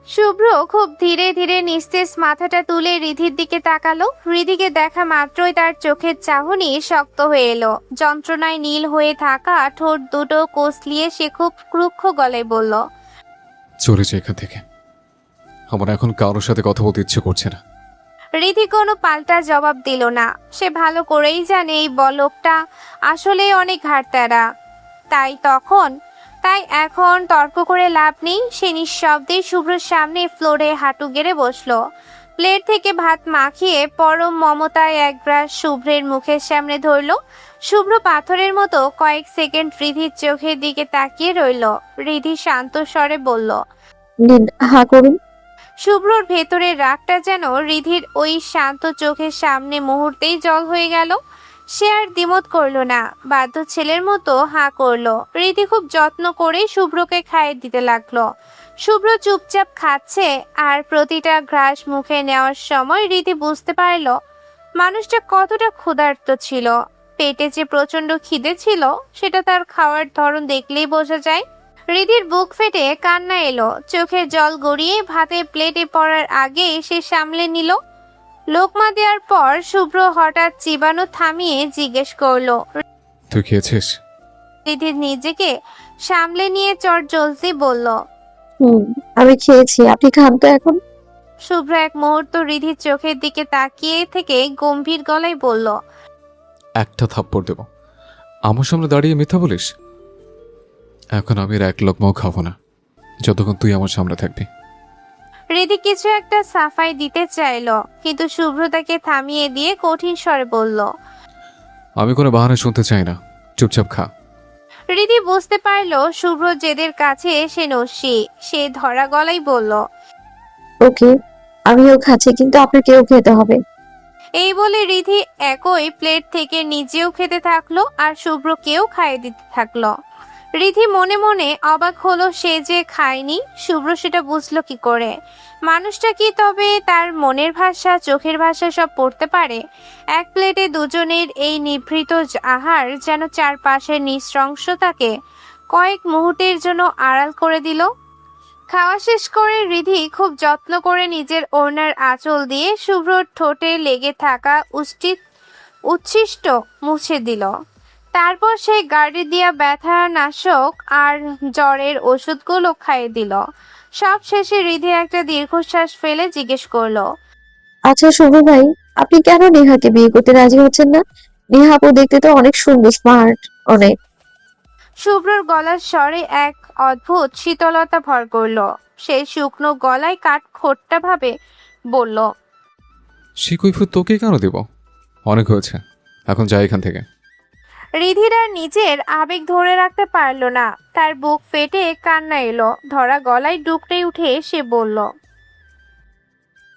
শুভ্র খুব ধীরে ধীরে নিস্তেজ মাথাটা তুলে রিধির দিকে তাকালো। রিধিকে দেখা মাত্রই তার চোখের চাহনি শক্ত হয়ে এলো। যন্ত্রণায় নীল হয়ে থাকা ঠোঁট দুটো কসলিয়ে সে খুব রুক্ষ গলায় বলল, চলে যায় এখান থেকে। আমার এখন কারোর সাথে কথা বলতে ইচ্ছে করছে না। রিধি কোনো পাল্টা জবাব দিল না। সে ভালো করেই জানে এই বলকটা আসলে অনেক ঘাড়ত্যাড়া। তাই এখন তর্ক করে লাভ নেই। সে নিঃশব্দে শুভ্রর সামনে ফ্লোরে হাঁটু গেড়ে বসলো। প্লেট থেকে ভাত মাখিয়ে পরম মমতায় এক গ্রাস শুভ্রের মুখের সামনে ধরল। শুভ্র পাথরের মতো কয়েক সেকেন্ড রিধির চোখের দিকে তাকিয়ে রইল। রিধি শান্ত স্বরে বলল, নিন, হা করুন। শুভ্রর ভেতরের রাগটা যেন রিধির ওই শান্ত চোখের সামনে মুহূর্তেই জল হয়ে গেল। সে আর দ্বিমত করলো না, বাধ্য ছেলের মতো হাঁ করলো। রিধি খুব যত্ন করে শুভ্রকে খাইয়ে দিতে লাগলো। শুভ্র চুপচাপ খাচ্ছে, আর প্রতিটা গ্রাস মুখে নেওয়ার সময় রিধি বুঝতে পারল মানুষটা কতটা ক্ষুধার্ত ছিল। পেটে যে প্রচন্ড খিদে ছিল সেটা তার খাওয়ার ধরন দেখলেই বোঝা যায়। রিধির বুক ফেটে কান্না এলো। চোখের জল গড়িয়ে ভাতের প্লেটে পড়ার আগে সে সামলে নিল। লোকমা দেওয়ার পর শুভ্র হঠাৎ চিবানো থামিয়ে জিজ্ঞেস করলো। তুই খেয়েছিস? রিধির নিজেকে সামলে নিয়ে চটজলদি বলল, আমি খেয়েছি, আপনি খান তো এখন। শুভ্র এক মুহূর্ত রিধির চোখের দিকে তাকিয়ে থেকে গম্ভীর গলায় বলল, একটা থাপ্পড় দেব। আমার সামনে দাঁড়িয়ে মিথ্যা বলিস? এখন আমি আর এক লোকমাও খাবো না যতক্ষণ তুই আমার সামনে থাকবি। রিধি কিছু একটা সাফাই দিতে চাইলো, কিন্তু শুভ্র তাকে থামিয়ে দিয়ে কঠিন স্বরে বলল, আমি কোনো বাহানা শুনতে চাই না, চুপচাপ খা। রিধি বুঝতে পারলো শুভ্র জেদের কাছে সে নস্যি। সে ধরা গলায় বলল, ওকে, আমিও খাচ্ছি, কিন্তু আপনাকেও খেতে হবে। এই বলে রিধি একই প্লেট থেকে নিজেও খেতে থাকলো আর শুভ্রকেও খাইয়ে দিতে থাকলো। রিধি মনে মনে অবাক হলো, সে যে খায়নি, শুভ্র সেটা বুঝলো কি করে? মানুষটা কি তবে তার মনের ভাষা, চোখের ভাষা সব পড়তে পারে? এক প্লেটে দুজনের এই নিভৃত আহার যেন চারপাশের নৃশংসতাকে কয়েক মুহূর্তের জন্য আড়াল করে দিল। খাওয়া শেষ করে রিধি খুব যত্ন করে নিজের ওড়নার আঁচল দিয়ে শুভ্রর ঠোঁটে লেগে থাকা উচ্ছিষ্ট মুছে দিল। তারপর সে গাড়ি দিয়া ব্যথা নাশক আর জ্বরের ওষুধগুলো খাইয়ে দিল। সব শেষে রিধি একটা দীর্ঘশ্বাস ফেলে জিজ্ঞেস করলো, আচ্ছা শুভ ভাই, আপনি কেন নেহাকে বিয়ে করতে রাজি হচ্ছেন না? নেহা আপু দেখতে তো অনেক সুন্দর, স্মার্ট অনেক। শুভ্রর গলার স্বরে এক অদ্ভুত শীতলতা ভর করলো। সে শুকনো গলায় কাঠ খোট্টা ভাবে বলল, সে কৈফিয়ত তোকে কেন দেব? অনেক হয়েছে, এখন যাই এখান থেকে। রিধির আর নিজের আবেগ ধরে রাখতে পারল না। তার বুক ফেটে কান্না এলো। ধরা গলায় ডুকরে উঠে সে বলল,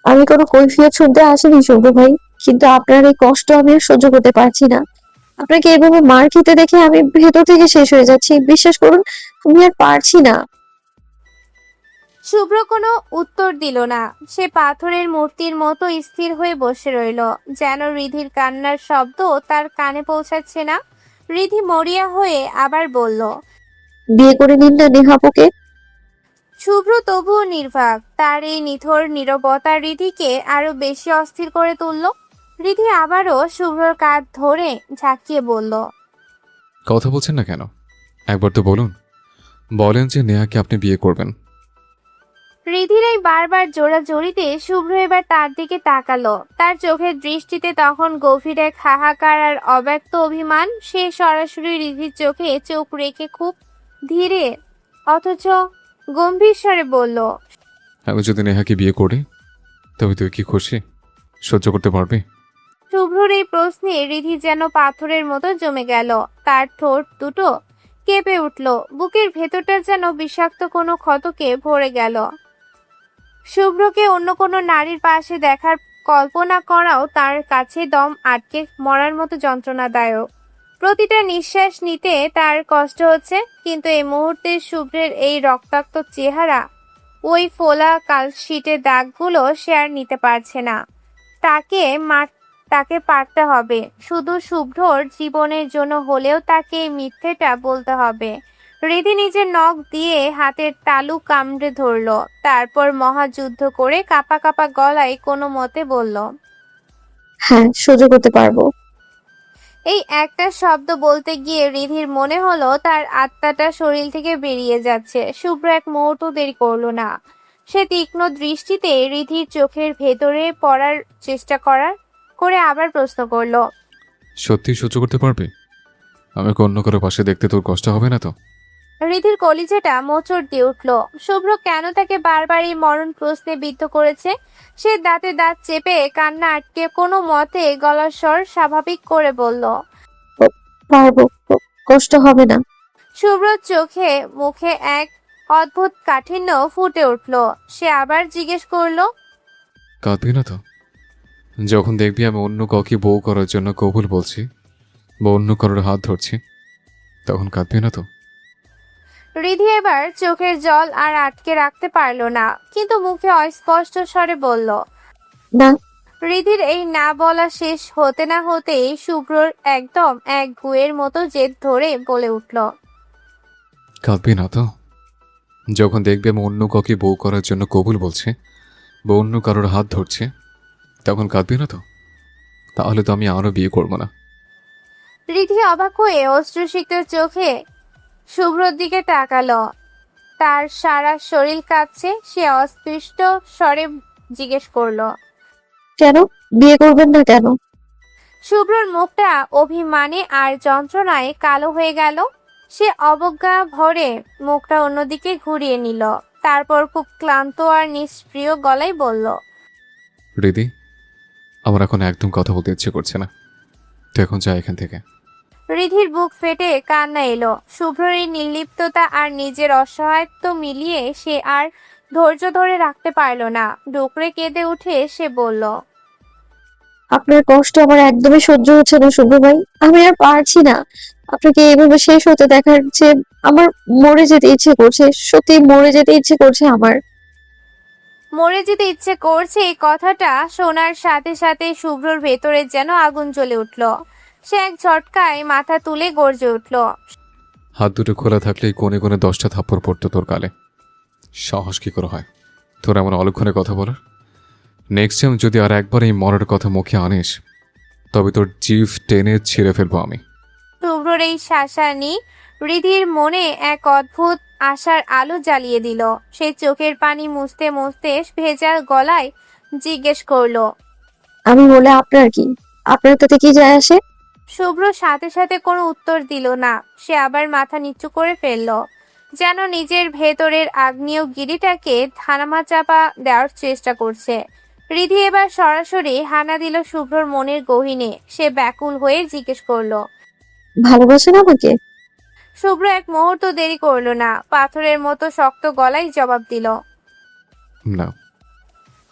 আমি কোনো কৈফিয়ত শুনতে আসিনি শুভ ভাই, কিন্তু আপনার এই কষ্ট আমি আর সহ্য করতে পারছি না। আপনাকে এভাবে মার খেতে দেখে আমি ভেতর থেকে শেষ হয়ে যাচ্ছি, বিশ্বাস করুন, আমি আর পারছি না। শুভ্র কোনো উত্তর দিল না। সে পাথরের মূর্তির মতো স্থির হয়ে বসে রইল, যেন রিধির কান্নার শব্দ তার কানে পৌঁছাচ্ছে না। রিধি মরিয়া হয়ে আবার বলল, বিয়ে করে নিন না নেহা আপুকে। শুভ্র তবুও নির্বাক। তার এই নিথর নীরবতা রিধিকে আরো বেশি অস্থির করে তুলল। রিধি আবারও শুভ্রর কাঁধ ধরে ঝাঁকিয়ে বলল, কথা বলছেন না কেন? একবার তো বলুন, বলেন যে নেহাকে আপনি বিয়ে করবেন। রিধির এই বারবার জোড়াজড়িতে শুভ্র এবার তার দিকে তাকালো। তার চোখের দৃষ্টিতে তখন গভীর এক হাহাকার আর অব্যক্ত অভিমান। সে সরাসরি রিধির চোখে চোখ রেখে খুব ধীরে অথচ গম্ভীর স্বরে বলল। আমি যদি নেহাকে বিয়ে করি তবে তুই কি খুশি? সহ্য করতে পারবি? শুভ্রর এই প্রশ্নে রিধি যেন পাথরের মতো জমে গেল। তার ঠোঁট দুটো কেঁপে উঠল, বুকের ভেতরটা যেন বিষাক্ত কোনো ক্ষতকে ভরে গেল। শুভ্রকে অন্য কোনো নারীর পাশে দেখার কল্পনা করাও তার কাছে দম আটকে মরার মতো যন্ত্রণাদায়ক। প্রতিটা নিঃশ্বাস নিতে তার কষ্ট হচ্ছে, কিন্তু এই মুহূর্তে শুভ্রের এই রক্তাক্ত চেহারা, ওই ফোলা কালশিটের দাগগুলো সে আর নিতে পারছে না। তাকে পারতে হবে, শুধু শুভ্রর জীবনের জন্য হলেও তাকে এই মিথ্যেটা বলতে হবে। রিধি নিজের নখ দিয়ে হাতের তালু কামড়ে ধরল, তারপর মহাযুদ্ধ করে কাঁপা কাঁপা গলায় কোনো মতে বলল। হ্যাঁ, সহ্য করতে পারবো। এই একটা শব্দ বলতে গিয়ে রিধির মনে হলো তার আত্মাটা শরীর থেকে বেরিয়ে যাচ্ছে। শুভ্র এক মুহূর্ত দেরি করলো না। সে তীক্ষ্ণ দৃষ্টিতে রিধির চোখের ভেতরে পড়ার চেষ্টা করে আবার প্রশ্ন করলো। সত্যি সহ্য করতে পারবি? আমাকে অন্য কারো পাশে দেখতে তোর কষ্ট হবে না তো? রিধির কলিজাটা মোচড় দিয়ে উঠল। শুভ্র কেন তাকে বারবার এই মরণ প্রশ্নে বিদ্ধ করেছে? সে দাঁতে দাঁত চেপে কান্না আটকে কোনো মতে গলার স্বর স্বাভাবিক করে বলল। পারবো, কষ্ট হবে না। শুভ্রর চোখে মুখে এক অদ্ভুত কাঠিন্য ফুটে উঠল। সে আবার জিজ্ঞেস করলো। কাঁদবি না তো? যখন দেখবি আমি অন্য কাউকে বউ করার জন্য কবুল বলছি বা অন্য কারোর হাত ধরছি, তখন কাঁদবি না তো? রিধি এবার চোখের জল আর আটকে রাখতে পারল না, কিন্তু মুখে অস্পষ্ট স্বরে বলল। না। রিধির এই না বলা শেষ হতে না হতেই শুভ্রর একদম এক গুয়ের মতো জেদ ধরে বলে উঠল। কাঁদবি না তো? যখন দেখবি আমি অন্য কাউকে বউ করার জন্য কবুল বলছি বা অন্য কারোর হাত ধরছি, তখন কাঁদবি না তো? তাহলে তো আমি আরও বিয়ে করবো না। রিধি অবাক হয়ে অশ্রুসিক্ত চোখে শুভ্রর দিকে তাকালো। তার সারা শরীর কাঁপছে। সে অস্পষ্ট স্বরে জিজ্ঞেস করলো। কেন বিয়ে করবেন না কেন? শুভ্রর মুখটা অভিমানে আর যন্ত্রণায় কালো হয়ে গেল। সে অবজ্ঞা ভরে মুখটা অন্যদিকে ঘুরিয়ে নিল, তারপর খুব ক্লান্ত আর নিষ্প্রিয় গলায় বলল। রিদি, আমার এখন একদম কথা বলতে ইচ্ছে করছে না, তুই এখন যা এখান থেকে। রিধির বুক ফেটে কান্না এলো। শুভ্রর এই নির্লিপ্ততা আর নিজের অসহায়ত্ব মিলিয়ে সে আর ধৈর্য ধরে রাখতে পারল না। ডুকরে কেঁদে উঠে সে বলল। আপনার কষ্ট আমার একদমই সহ্য হচ্ছে না শুভ ভাই। আমি আর পারছি না আপনাকে এইভাবে শেষ হতে দেখার। যে আমার মরে যেতে ইচ্ছে করছে, সত্যি মরে যেতে ইচ্ছে করছে আমার। মরে যেতে ইচ্ছে করছে, এই কথাটা শোনার সাথে সাথে শুভ্রর ভেতরে যেন আগুন জ্বলে উঠল। সে এক ঝটকায় মাথা তুলে গর্জে উঠল। হাত দুটো খোলা থাকলেই কোণে কোণে 10টা থাপ্পড় পড়তো তোর গালে। সাহস কি করে হয় তোর এমন অলক্ষণে কথা বলার? নেক্সট টাইম যদি আর একবার এই মরার কথা মুখে আনিস, তবে তোর জিভ টেনে ছিঁড়ে ফেলবো আমি। শুভ্রর এই শাসানি রিধির মনে এক অদ্ভুত আশার আলো জ্বালিয়ে দিল। সে চোখের পানি মুছতে মুছতে ভেজা গলায় জিজ্ঞেস করলো। আমি বলে আপনার কি? আপনার তাতে কি যায় আসে? শুভ্র সাথে সাথে কোনো উত্তর দিল না। সে আবার মাথা নিচু করে ফেলল, যেন নিজের ভেতরের আগ্নেয়গিরিটাকে ধানামা চাপা দেওয়ার চেষ্টা করছে। রিধি এবার সরাসরি হানা দিল শুভ্রর মনের গহীনে। সে ব্যাকুল হয়ে জিজ্ঞেস করলো। ভালোবাসেন আমাকে? শুভ্র এক মুহূর্ত দেরি করলো না, পাথরের মতো শক্ত গলায় জবাব দিল। না।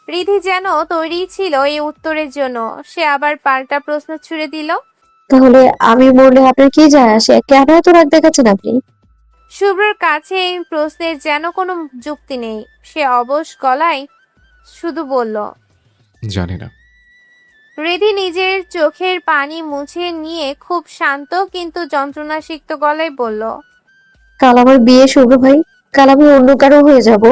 রিধি যেন তৈরি ছিল এই উত্তরের জন্য। সে আবার পাল্টা প্রশ্ন ছুড়ে দিল। তাহলে আমি মরলে আপনার কি যায় আসে? কেন এত রাগ দেখাচ্ছেন আপনি? শুভ্রর কাছে এই প্রশ্নের যেন কোনো যুক্তি নেই। সে অবশ গলায় শুধু বলল। জানি না। রিধি নিজের চোখের পানি মুছে নিয়ে খুব শান্ত কিন্তু যন্ত্রণাসিক্ত গলায় বলল। কাল আমার বিয়ে শুভ ভাই, কাল আমি অন্য কারো হয়ে যাব।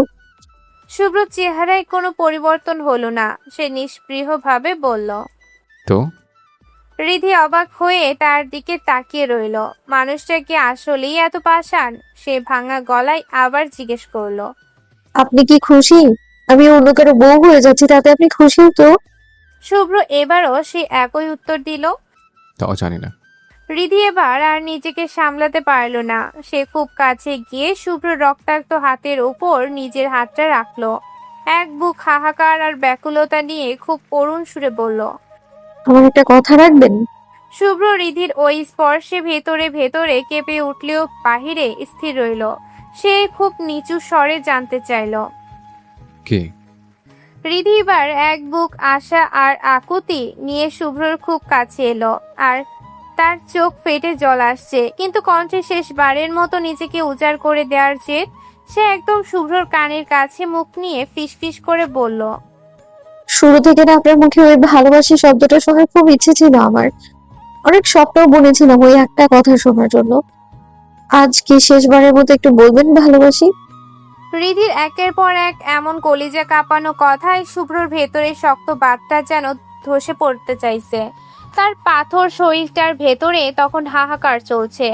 শুভ্র চেহারায় কোনো পরিবর্তন হলো না। সে নিষ্পৃহভাবে বলল। তো রিধি অবাক হয়ে তার দিকে তাকিয়ে রইল। মানুষটা কি আসলেই এত পাষাণ? সে ভাঙা গলায় আবার জিজ্ঞেস করলো। আপনি কি খুশি আমি অন্য কারো বউ হয়ে যাচ্ছি? তাতে আপনি খুশি তো? শুভ্র এবারও সে একই উত্তর দিল। তাও জানি না। রিধি এবার আর নিজেকে সামলাতে পারল না। সে খুব কাছে গিয়ে শুভ্র রক্তাক্ত হাতের উপর নিজের হাতটা রাখলো। এক বুক হাহাকার আর ব্যাকুলতা নিয়ে খুব করুণ সুরে বলল, আমার একটা কথা রাখবেন? শুভ্র রিধির ওই স্পর্শে ভেতরে ভেতরে কেঁপে উঠলেও বাহিরে স্থির রইল। সে খুব নিচু স্বরে জানতে চাইল। কি? রিধি এবার এক বুক আশা আর আকুতি নিয়ে শুভ্রর খুব কাছে এলো, আর তার চোখ ফেটে জল আসছে, কিন্তু কণ্ঠে শেষবারের মতো নিজেকে উজাড় করে দেওয়ার জেদ। সে একদম শুভ্রর কানের কাছে মুখ নিয়ে ফিসফিস করে বলল, শুরু থেকে না আপনার মুখে ওই ভালোবাসি শব্দটা শোনার খুব ইচ্ছে ছিল আমার। অনেক স্বপ্নও বুনেছিলাম ওই একটা কথা শোনার জন্য। আজ কি শেষবারের মতো একটু বলবেন ভালোবাসি? রিধির একের পর এক এমন কলিজা কাঁপানো কথায় শুভ্রর ভেতরে শক্ত বাতটা যেন ধসে পড়তে চাইছে। তার পাথর শরীরটার ভেতরে তখন হাহাকার চলছে।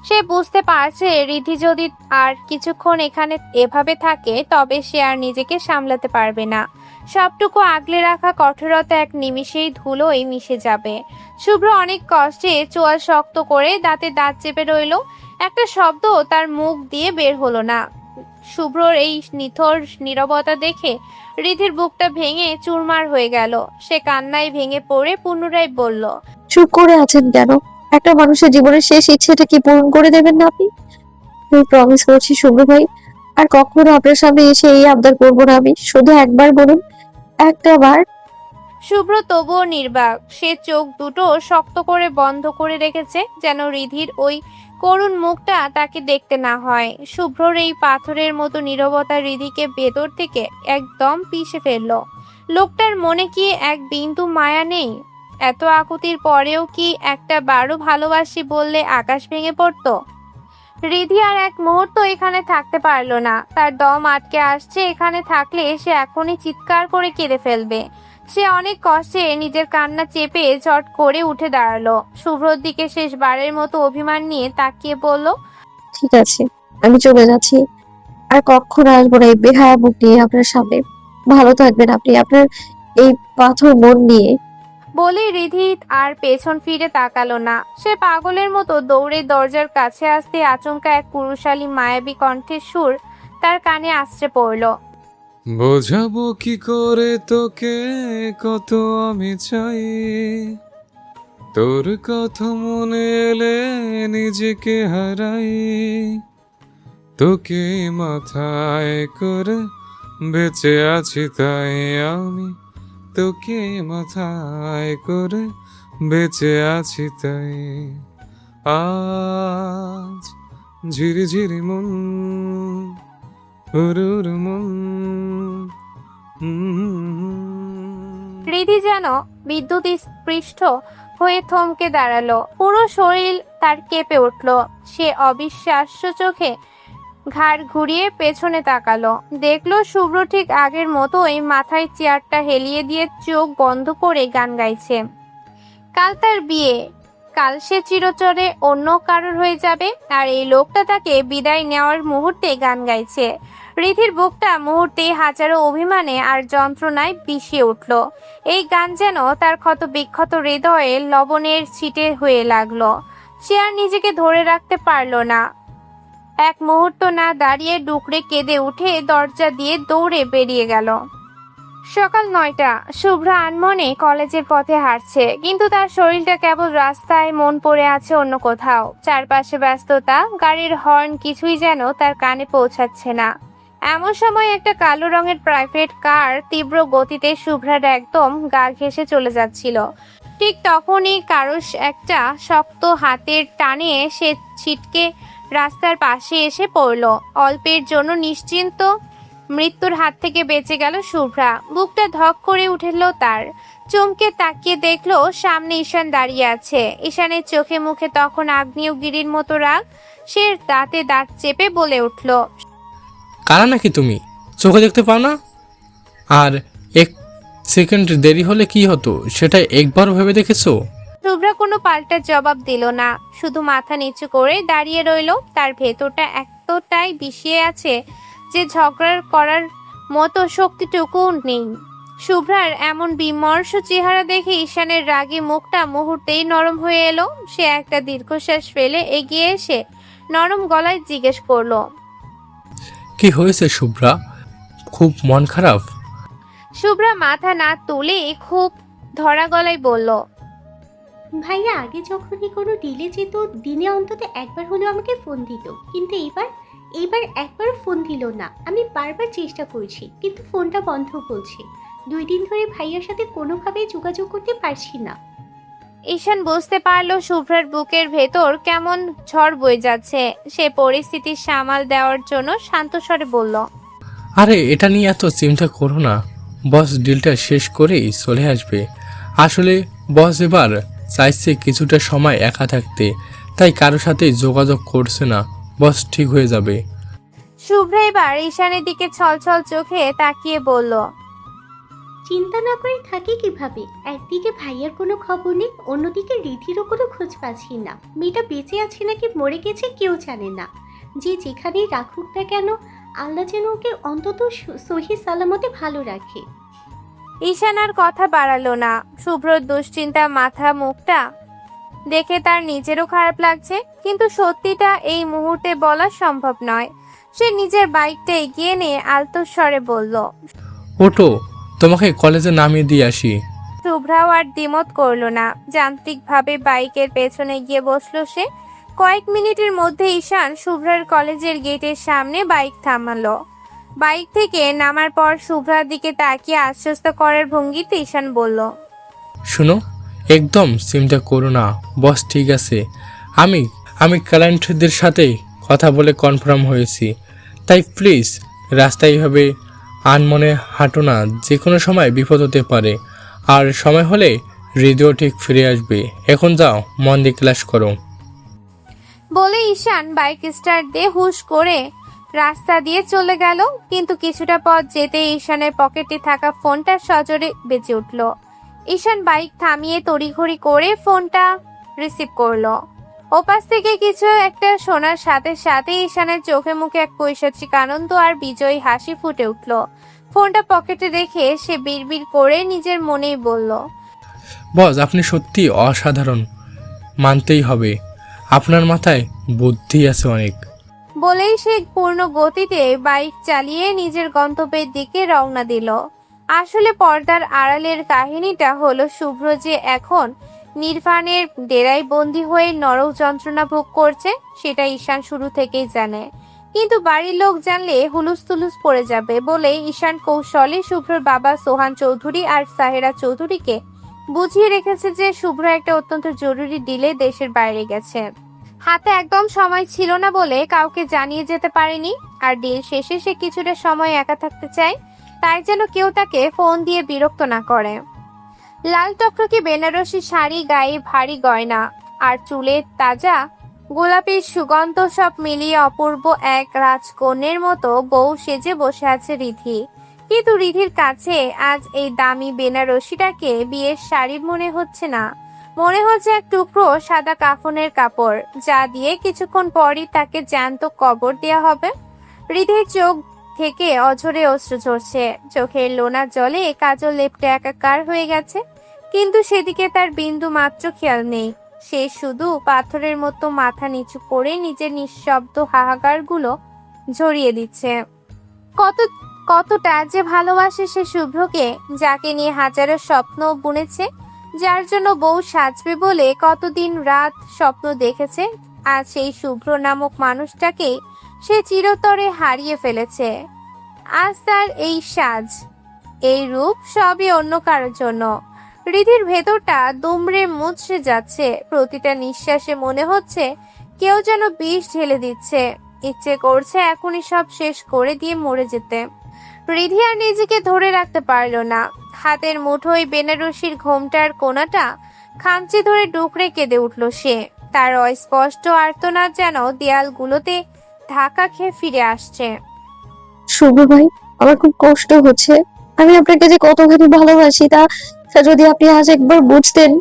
সে বুঝতে পারছে রিধি যদি আর কিছুক্ষণ এখানে এভাবে থাকে তবে সে আর নিজেকে সামলাতে পারবে না। সবটুকু আগলে রাখা কঠোরতা এক নিমিষেই ধুলোয় মিশে যাবে। শুভ্র অনেক কষ্টে চোয়াল শক্ত করে দাঁতে দাঁত চেপে রইল। একটা শব্দ তার মুখ দিয়ে বের হলো না। শুভ্রর এই নিথর নীরবতা দেখে রিধির বুকটা ভেঙে চুরমার হয়ে গেল। সে কান্নায় ভেঙে পড়ে পুনরায় বলল, চুপ করে আছেন কেন? একটা মানুষের জীবনের শেষ ইচ্ছেটা কি পূরণ করে দেবেন না আপনি? আমি প্রমিস করছি শুভ্র ভাই, আর কখনো আপনার সামনে এসে এই আবদার করবো না আমি। শুধু একবার বলুন, একটা বার। শুভ্র তবুও নির্বাক। সে চোখ দুটো শক্ত করে বন্ধ করে রেখেছে, যেন রিধির ওই করুণ মুখটা তাকে দেখতে না হয়। শুভ্রর এই পাথরের মতো নীরবতা রিধিকে ভেতর থেকে একদম পিষে ফেলল। লোকটার মনে কি এক বিন্দু মায়া নেই? এত আকুতির পরেও কি একটা বারো ভালোবাসি বললে আকাশ ভেঙে পড়তো? রিধি আর এক মুহূর্ত এখানে থাকতে পারলো না। তার দম আটকে আসছে। এখানে থাকলে সে এখনই চিৎকার করে কেঁদে ফেলবে। সে অনেক কষ্টে নিজের কান্না চেপে চট করে উঠে দাঁড়ালো। শুভ্রর দিকে শেষবারের মতো অভিমান নিয়ে তাকিয়ে বলল, ঠিক আছে, আমি চলে যাচ্ছি। আর কখনো আসবো না এই বেহায়া মুখ নিয়ে আপনার সামনে। ভালো থাকবেন আপনি আপনার এই পাথর মন নিয়ে। বলে রিধি আর পেছন ফিরে তাকালো না। সে পাগলের মতো দৌড়ে দরজার কাছে আসতে আচমকা এক পুরুষালী মায়াবী কণ্ঠের সুর তার কানে আছড়ে পড়ল। বোঝাবো কি করে তোকে কত আমি চাই, তোর কথা মনে এলে নিজেকে হারাই, তোকে মাথায় করে বেঁচে আছি তাই আমি, তোকে মাথায় করে বেঁচে আছি তাই। আজ ঝিরি ঝিরি মন, হুরুর মন। রিধি যেন বিদ্যুৎ স্পৃষ্ট হয়ে থমকে দাঁড়ালো। পুরো শরীর তার কেঁপে উঠল। সে অবিশ্বাস্য চোখে ঘাড় ঘুরিয়ে পেছনে তাকালো। দেখলো শুভ্র ঠিক আগের মতোই মাথায় চেয়ারটা হেলিয়ে দিয়ে চোখ বন্ধ করে গান গাইছে। কাল তার বিয়ে, কাল সে চিরচরে অন্য কারোর হয়ে যাবে, আর এই লোকটা তাকে বিদায় নেওয়ার মুহূর্তে গান গাইছে। রিধির বুকটা মুহূর্তেই হাজারো অভিমানে আর যন্ত্রণায় বিষিয়ে উঠল। এই গান যেন তার ক্ষত বিক্ষত হৃদয়ে লবণের ছিটে হয়ে লাগলো। সে আর নিজেকে ধরে রাখতে পারল না। এক মুহূর্ত না দাঁড়িয়ে ডুকরে কেঁদে উঠে দরজা দিয়ে দৌড়ে বেরিয়ে গেল। সকাল 9টা। শুভ্রা আনমনে কলেজের পথে হাঁটছে, কিন্তু তার শরীরটা কেবল রাস্তায়, মন পড়ে আছে অন্য কোথাও। চারপাশে ব্যস্ততা, গাড়ির হর্ন, কিছুই যেন তার কানে পৌঁছাচ্ছে না। এমন সময় একটা কালো রঙের প্রাইভেট কার তীব্র গতিতে শুভ্রার একদম গা ঘেঁষে চলে যাচ্ছিল। ঠিক তখনই কারো একটা শক্ত হাতের টানে সে ছিটকে রাস্তার পাশে এসে পড়ল। অল্পের জন্য নিশ্চিন্ত মৃত্যুর হাত থেকে বেঁচে গেল শুভ্রা। বুকটা ধক করে উঠল তার। চমকে তাকিয়ে দেখলো সামনে ঈশান দাঁড়িয়ে আছে। ঈশানের চোখে মুখে তখন আগ্নেয়গিরির মতো রাগ। সে দাঁতে দাঁত চেপে বলে উঠল, কারা নাকি তুমি? চোখে দেখতে পাও না? আর এক সেকেন্ড দেরি হলে কি হতো সেটা একবার ভেবে দেখেছো? শুভ্রা কোনো পাল্টা জবাব দিল না, শুধু মাথা নিচু করে দাঁড়িয়ে রইল। তার ভেতরটা এতটাই বিষিয়ে আছে যে ঝগড়া করার মতো শক্তিটুকু নেই। শুভ্রার এমন বিমর্ষ চেহারা দেখে ঈশানের রাগী মুখটা মুহূর্তেই নরম হয়ে এলো। সে একটা দীর্ঘশ্বাস ফেলে এগিয়ে এসে নরম গলায় জিজ্ঞেস করলো, কি হয়েছে শুভ্রা? খুব মন খারাপ? শুভ্রা মাথা না তুলে খুব ধরা গলায় বলল, ভাইয়া আগে যখনই কোনো ডিলে যেত দিনে অন্তত একবার হলেও আমাকে ফোন দিত, কিন্তু এইবার একবার ফোন দিল না। আমি বারবার চেষ্টা করছি কিন্তু ফোনটা বন্ধ বলছে। 2 দিন ধরে ভাইয়ার সাথে কোনোভাবেই যোগাযোগ করতে পারছি না। ঈশান বুঝতে পারলো শুভ্রার বুকের ভেতর কেমন ঝড় বয়ে যাচ্ছে। সে পরিস্থিতি সামাল দেওয়ার জন্য শান্ত স্বরে বলল, আরে এটা নিয়ে এত চিন্তা করো না, বস ডিলটা শেষ করেই চলে আসবে। আসলে বস এবার চাইছে কিছুটা সময় একা থাকতে, তাই কারো সাথেই যোগাযোগ করছে না। বস ঠিক হয়ে যাবে। শুভ্রা এবার ঈশানের দিকে ছলছল চোখে তাকিয়ে বলল, চিন্তা না করে থাকি কিভাবে? একদিকে ভাইয়ার কোনো খবর নেই, অন্যদিকে রিধিরও কোনো খোঁজ পাচ্ছি না। মেয়েটা বেঁচে আছে নাকি মরে গেছে কেউ জানে না। যে যেখানেই রাখুক না কেন, আল্লাহ যেন ওকে অন্তত সহি সালামতে ভালো রাখে। ঈশান আর কথা বাড়ালো না। শুভ্রর দুশ্চিন্তা মাথা মুখটা দেখে তার নিজেরও খারাপ লাগছে, কিন্তু সত্যিটা এই মুহূর্তে বলা সম্ভব নয়। সে নিজের বাইকটা এগিয়ে নিয়ে আলতো স্বরে বলল, ওটো, তোমাকে কলেজে নামিয়ে দিয়ে আসি। শুভ্রাও আর দ্বিমত করলো না। যান্ত্রিকভাবে বাইকের পেছনে গিয়ে বসলো সে। কয়েক মিনিটের মধ্যে ঈশান শুভ্রার কলেজের গেটের সামনে বাইক থামালো। বাইক থেকে নামার পর শুভ্রার দিকে তাকিয়ে আশ্বস্ত করার ভঙ্গিতে ঈশান বলল, শোনো, একদম চিন্তা করো না, বস ঠিক আছে। আমি ক্লায়েন্টদের সাথে কথা বলে কনফার্ম হয়েছি, তাই প্লিজ রাস্তায় এভাবে আনমনে হাঁটো না। যে কোনো সময় বিপদ হতে পারে, আর সময় হলে হৃদয় ঠিক ফিরে আসবে। এখন যাও, মন দিয়ে ক্লাস করো। বলে ঈশান বাইক স্টার্ট দিয়ে হুশ করে রাস্তা দিয়ে চলে গেল। কিন্তু কিছুটা পথ যেতে ঈশানের পকেটে থাকা ফোনটা সজোরে বেজে উঠল। ঈশান বাইক থামিয়ে তড়িঘড়ি করে ফোনটা রিসিভ করলো। ওপাশ থেকে কিছু একটা শোনার সাথে সাথে ঈশানের চোখে মুখে এক পৈশাচিক আনন্দ আর বিজয়ী হাসি ফুটে উঠল। ফোনটা পকেটে রেখে সে বিড়বিড় করে নিজের মনেই বলল, বস আপনি সত্যি অসাধারণ, মানতেই হবে। আপনার মাথায় বুদ্ধি আছে অনেক। বলেই সে পূর্ণ গতিতে বাইক চালিয়ে নিজের গন্তব্যের দিকে রওনা দিল। আসলে পর্দার আড়ালের কাহিনীটা হলো শুভ্র যে এখন নির্বাণের ডেরায় বন্দী হয়ে নরক যন্ত্রণা ভোগ করছে, সেটা ঈশান শুরু থেকেই জানে। কিন্তু বাড়ির লোক জানলে হুলুস পড়ে যাবে বলে ঈশান কৌশলে শুভ্রর বাবা সোহান চৌধুরী আর সাহেরা চৌধুরীকে বুঝিয়ে রেখেছে যে শুভ্র একটা অত্যন্ত জরুরি ডিলে দেশের বাইরে গেছে। হাতে একদম সময় ছিল না বলে কাউকে জানিয়ে যেতে পারেনি। আর ডিল শেষে সে কিছুটা সময় একা থাকতে চায়, তাই যেন কেউ তাকে ফোন দিয়ে বিরক্ত না করে। লাল টকটকে বেনারসি শাড়ি, গায়ে ভারী গয়না আর চুলে তাজা গোলাপের সুগন্ধ সব মিলিয়ে অপূর্ব এক রাজকন্যের মতো বউ সেজে বসে আছে রিধি। কিন্তু রিধির কাছে আজ এই দামি বেনারসিটাকে বিয়ের শাড়ি মনে হচ্ছে না, মনে হচ্ছে এক টুকরো সাদা কাফনের কাপড়, যা দিয়ে কিছুক্ষণ পরই তাকে জ্যান্ত কবর দেওয়া হবে। রিধির চোখ থেকে অঝরে অশ্রু ঝরছে, চোখের লোনা জলে কাজল লেপটে একাকার হয়ে গেছে, কিন্তু সেদিকে তার বিন্দু মাত্র খেয়াল নেই। সে শুধু পাথরের মতো মাথা নিচু করে নিজের নিঃশব্দ হাহাকারগুলো ঝরিয়ে দিচ্ছে। কতটা যে ভালোবাসে সে শুভ্রকে, যাকে নিয়ে হাজারো স্বপ্ন বুনেছে, যার জন্য বউ সাজবে বলে কতদিন রাত স্বপ্ন দেখেছে। আজ সেই শুভ্র নামক মানুষটাকে সে চিরতরে হারিয়ে ফেলেছে। আজ তার এই সাজ, এই রূপ সবই অন্য কারোর জন্য। হৃদির ভেতরটা দুমড়ে মুচড়ে যাচ্ছে। প্রতিটা নিঃশ্বাসে মনে হচ্ছে কেউ যেন বিষ ঢেলে দিচ্ছে। ইচ্ছে করছে এখনই সব শেষ করে দিয়ে মরে যেতে। রিধি আর নিজেকে ধরে রাখতে পারল না। হাতের মুঠোয় বেনারসির ঘোমটার কোনাটা খামচে ধরে ডুকরে কেঁদে উঠল সে। তার অস্পষ্ট আর্তনাদ যেন দেয়ালগুলোতে ধাক্কা খেয়ে ফিরে আসছে। শুভ ভাই, আমার খুব কষ্ট হচ্ছে। আমি আপনাকে যে কতখানি ভালোবাসি তা যদি আপনি আজ একবার বুঝতেন।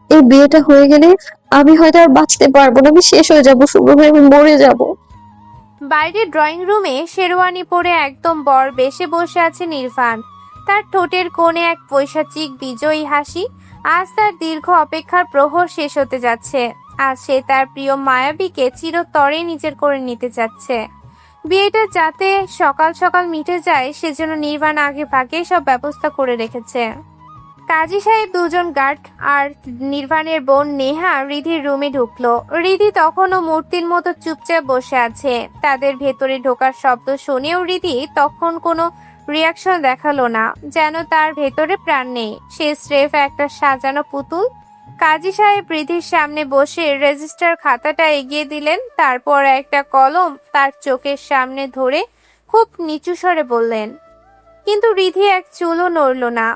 এই বিয়েটা হয়ে গেলে আমি হয়তো আর বাঁচতে পারবো না, আমি শেষ হয়ে যাবো শুভ ভাই, আমি মরে যাবো। বাইরে ড্রয়িং রুমে শেরওয়ানি পরে একদম বর বেশে বসে আছে নির্বাণ। তার ঠোঁটের কোণে এক পৈশাচিক বিজয়ী হাসি। আজ তার দীর্ঘ অপেক্ষার প্রহর শেষ হতে যাচ্ছে। আজ সে তার প্রিয় মায়াবীকে চিরতরে নিজের করে নিতে চাচ্ছে। বিয়েটা যাতে সকাল সকাল মিটে যায় সেজন্য নির্বাণ আগে ভাগে সব ব্যবস্থা করে রেখেছে। কাজী সাহেব, দুজন গার্ড আর নির্বাণের বোন নেহা রিধির রুমে ঢুকলো। রিধি তখনও মূর্তির মতো চুপচাপ বসে আছে। তাদের ভেতরে ঢোকার শব্দ শুনেও রিধি তখন কোনো রিয়াকশন দেখালো না, যেন তার ভেতরে প্রাণ নেই। সে স্রেফ একটা সাজানো পুতুল। কাজী সাহেব রিধির সামনে বসে রেজিস্টার খাতাটা এগিয়ে দিলেন, তারপর একটা কলম তার চোখের সামনে ধরে খুব নিচু স্বরে বললেন। কিন্তু রিধি এক চুলও নড়ল না।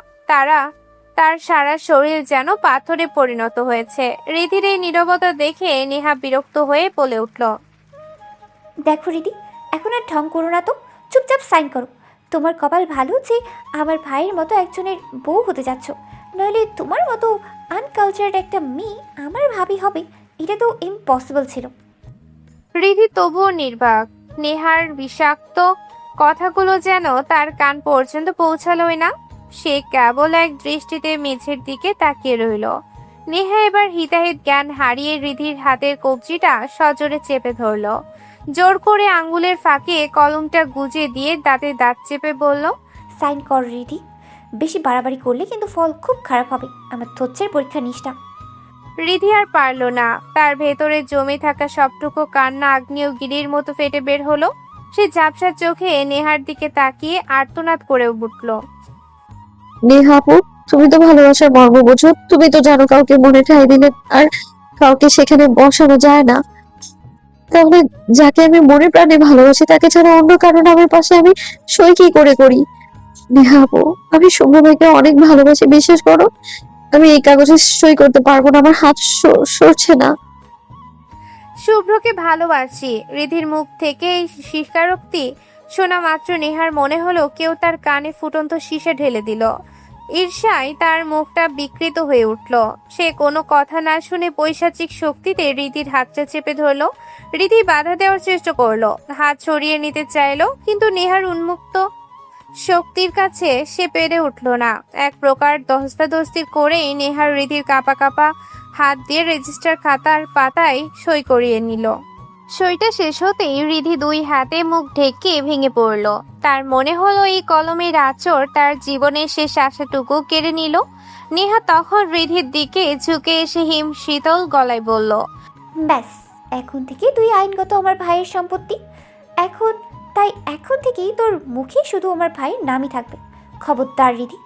তার সারা শরীর যেন পাথরে পরিণত হয়েছে। রিধির এই নীরবতা দেখে নেহা বিরক্ত হয়ে বলে উঠল, দেখো রিদি, এখন আর ঢং করো না তো, চুপচাপ সাইন করো। তোমার কপাল ভালো যে আমার ভাইয়ের মতো একজনের বউ হতে যাচ্ছ, নইলে তোমার মতো আনকালচার্ড একটা মেয়ে আমার ভাবি হবে, এটা তো ইম্পসিবল ছিল। রিধি তবুও নির্বাক। নেহার বিষাক্ত কথাগুলো যেন তার কান পর্যন্ত পৌঁছালোই না। সে কেবল এক দৃষ্টিতে মেঝের দিকে তাকিয়ে রইল। নেহা এবার হিতাহিত জ্ঞান হারিয়ে রিধির হাতের কবজিটা সজোরে চেপে ধরল। জোর করে আঙ্গুলের ফাঁকে কলমটা গুজে দিয়ে দাঁতে দাঁত চেপে বলল, সাইন কর রিদি, বেশি বাড়াবাড়ি করলে কিন্তু ফল খুব খারাপ হবে। আমার ধৈর্যের পরীক্ষা নিস না। রিধি আর পারল না। তার ভেতরে জমে থাকা সবটুকু কান্না আগ্নেয়গিরির মতো ফেটে বের হলো। সে ঝাপসা চোখে নেহার দিকে তাকিয়ে আর্তনাদ করে উঠল, নেহা আপু, তুমি তো ভালোবাসার মর্ম বোঝো। তুমি তো জানো কাউকে মনে ঠাঁই দিলে আর কাউকে সেখানে বসানো যায় না। তাহলে যাকে আমি মনে প্রাণে ভালোবাসি তাকে ছাড়া অন্য কারো নামের পাশে আমি সই কি করে করি? নেহা আপু, আমি শুভ্র ভাইকে অনেক ভালোবাসি, বিশ্বাস করো। আমি এই কাগজে সই করতে পারবো না, আমার হাত সরছে না। শুভ্রকে ভালোবাসি। রিধির মুখ থেকে এই স্বীকারোক্তি শোনা মাত্র নেহার মনে হলো কেউ তার কানে ফুটন্ত সীসা ঢেলে দিল। ঈর্ষায় তার মুখটা বিকৃত হয়ে উঠল। সে কোনো কথা না শুনে পৈশাচিক শক্তিতে রিধির হাতটা চেপে ধরল। রিধি বাধা দেওয়ার চেষ্টা করলো, হাত সরিয়ে নিতে চাইলো, কিন্তু নেহার উন্মুক্ত শক্তির কাছে সে পেরে উঠল না। এক প্রকার ধস্তাধস্তি করেই নেহার রিধির কাঁপা কাঁপা হাত দিয়ে রেজিস্টার খাতার পাতায় সই করিয়ে নিল। সইটা শেষ হতেই রিধি দুই হাতে মুখ ঢেকে ভেঙে পড়ল। তার মনে হলো এই কলমের আঁচড় তার জীবনের শেষ আশাটুকু কেড়ে নিল। নেহা তখন রিধির দিকে ঝুঁকে এসে হিম শীতল গলায় বলল, ব্যাস, এখন থেকে তুই আইনগত আমার ভাইয়ের সম্পত্তি। এখন থেকেই তোর মুখে শুধু আমার ভাইয়ের নামই থাকবে। খবরদার রিদি,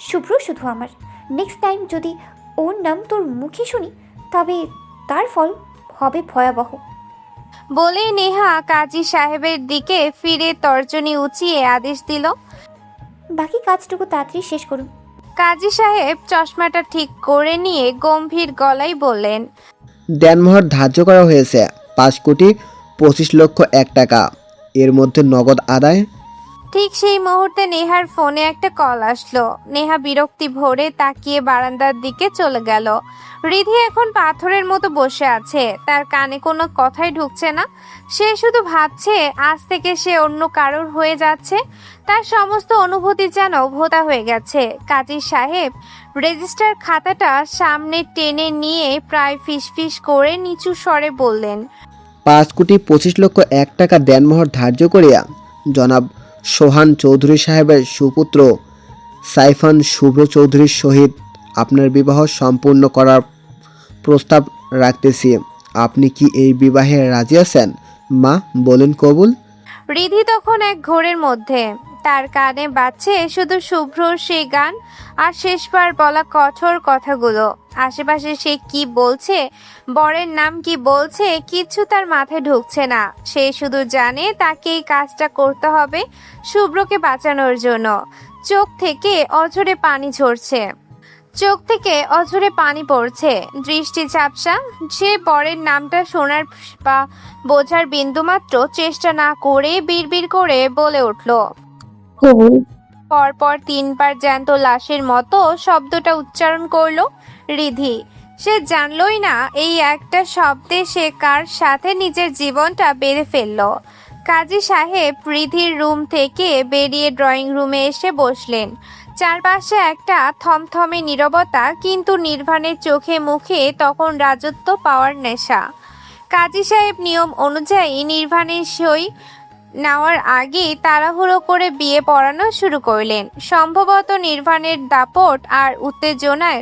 শুভ্র শুধু আমার। নেক্সট টাইম যদি ওর নাম তোর মুখে শুনি তবে তার ফল হবে ভয়াবহ। বলে নেহা কাজী সাহেবের দিকে ফিরে তর্জনী উঁচিয়ে আদেশ দিল, বাকি কাজটুকু তাড়াতাড়ি শেষ করুন। কাজী সাহেব চশমাটা ঠিক করে নিয়ে গম্ভীর গলায় বললেন, দেনমোহর ধার্য করা হয়েছে 5,25,01,000 টাকা। এর মধ্যে নগদ আদায়। ঠিক সেই মুহূর্তে নেহার ফোনে একটা কল আসলো। নেহা বিরক্তি ভরে তাকিয়ে বারান্দার দিকে চলে গেল। রিধি এখন পাথরের মতো বসে আছে। তার কানে কোনো কথাই ঢুকছে না। সে শুধু ভাবছে আজ থেকে সে অন্য কারোর হয়ে যাচ্ছে। তার সমস্ত অনুভূতি যেন ভোঁতা হয়ে গেছে। কাজী সাহেব রেজিস্টার খাতাটা সামনে টেনে নিয়ে প্রায় ফিসফিস করে নিচু স্বরে বললেন, 5,25,01,000 টাকা দেনমোহর ধার্য করিয়া জনাব সোহান চৌধুরী সাহেবের সুপুত্র সাইফান শুভ্র চৌধুরীর সহিত আপনার বিবাহ সম্পূর্ণ করার প্রস্তাব রাখতেছি। আপনি কি এই বিবাহে রাজি আছেন? মা, বলেন কবুল। রিধি তখন এক ঘোরের মধ্যে। তার কানে বাজছে শুধু শুভ্রর সেই গান আর শেষবার বলা কঠোর কথাগুলো। আশেপাশে সে কি বলছে, বরের নাম কি বলছে, কিচ্ছু তার মাথায় ঢুকছে না। সে শুধু জানে তাকে এই কাজটা করতে হবে শুভ্রকে বাঁচানোর জন্য। চোখ থেকে অঝরে পানি পড়ছে, দৃষ্টি ঝাপসা। সে বরের নামটা শোনার বা বোঝার বিন্দুমাত্র চেষ্টা না করে বিড়বিড় করে বলে উঠল, কবুল। পরপর 3 বার জ্যান্ত লাশের মতো শব্দটা উচ্চারণ করলো রিধি। সে জানলই না এই একটা শব্দে সে কার সাথে নিজের জীবনটা বেঁধে ফেললো। কাজী সাহেব রিধির রুম থেকে বেরিয়ে ড্রয়িং রুমে এসে বসলেন। চারপাশে একটা থমথমে নীরবতা, কিন্তু নির্বাণের চোখে মুখে তখন রাজত্ব পাওয়ার নেশা। কাজী সাহেব নিয়ম অনুযায়ী নির্বাণের সই নেওয়ার আগেই তাড়াহুড়ো করে বিয়ে পড়ানো শুরু করলেন। সম্ভবত নির্বাণের দাপট আর উত্তেজনার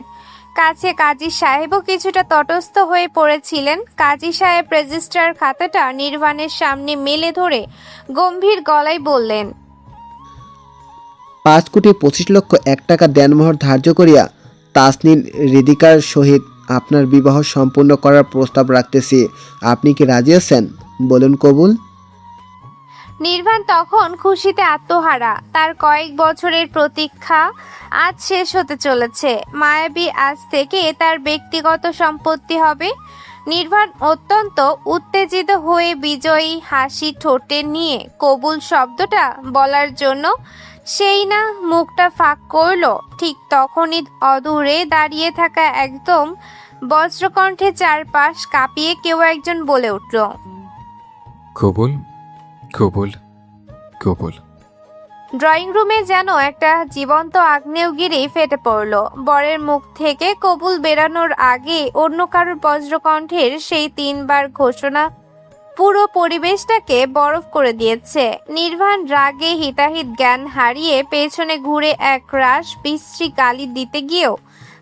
কাছে কাজী সাহেবও কিছুটা তটস্থ হয়ে পড়েছিলেন। কাজী সাহেব রেজিস্ট্রার খাতাটা নির্বাণের সামনে মেলে ধরে গম্ভীর গলায় বললেন, 5,25,00,000 দেনমোহর ধার্য করিয়া তাসনিন হৃদিকার সহিত আপনার বিবাহ সম্পূর্ণ করার প্রস্তাব রাখতেছি। আপনি কি রাজি আছেন? বলুন কবুল। নির্বাণ তখন খুশিতে আত্মহারা। তার কয়েক বছরের প্রতীক্ষা আজ শেষ হতে চলেছে। মায়াবী আজ থেকে তার ব্যক্তিগত সম্পত্তি হবে। নির্বাণ অত্যন্ত উত্তেজিত হয়ে বিজয়ী হাসি ঠোঁটে নিয়ে কবুল শব্দটা বলার জন্য সেই না মুখটা ফাঁক করলো, ঠিক তখনই অদূরে দাঁড়িয়ে থাকা একদম বজ্রকণ্ঠে চারপাশ কাঁপিয়ে কেউ একজন বলে উঠল, কবুল কবুল কবুল। ড্রয়িং রুমে যেন একটা জীবন্ত আগ্নেয়গিরি ফেটে পড়ল। বরের মুখ থেকে কবুল বেরানোর আগে অন্য কারোর বজ্রকণ্ঠের সেই 3 বার ঘোষণা পুরো পরিবেশটাকে বরফ করে দিয়েছে। নির্বাণ রাগে হিতাহিত জ্ঞান হারিয়ে পেছনে ঘুরে এক রাশ বিশ্রী গালি দিতে গিয়েও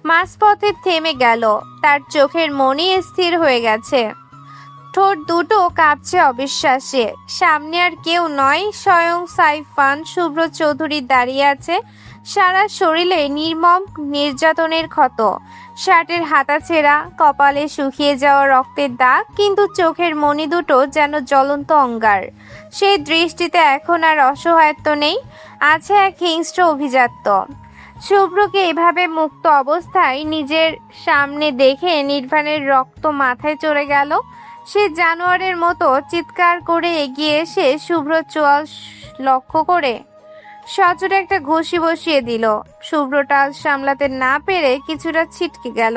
মাঝপথে থেমে গেল। তার চোখের মনি স্থির হয়ে গেছে, ঠোঁট দুটো কাঁপছে অবিশ্বাসে। সামনে আর কেউ নয়, স্বয়ং সাইফান শুভ্র চৌধুরী দাঁড়িয়ে আছে। সারা শরীরে নির্মম নির্যাতনের ক্ষত, শার্টের হাতা ছেঁড়া, কপালে শুকিয়ে যাওয়া রক্তের দাগ, কিন্তু চোখের মনি দুটো যেন জ্বলন্ত অঙ্গার। সেই দৃষ্টিতে এখন আর অসহায়ত্ব নেই, আছে এক হিংস্র অভিজাত্য। শুভ্রকে এভাবে মুক্ত অবস্থায় নিজের সামনে দেখে নির্বাণের রক্ত মাথায় চড়ে গেল। সে জানোয়ারের মতো চিৎকার করে এগিয়ে এসে শুভ্র চোয়াল লক্ষ্য করে সজোরে একটা ঘুষি বসিয়ে দিল। শুভ্র টাল সামলাতে না পেরে কিছুটা ছিটকে গেল।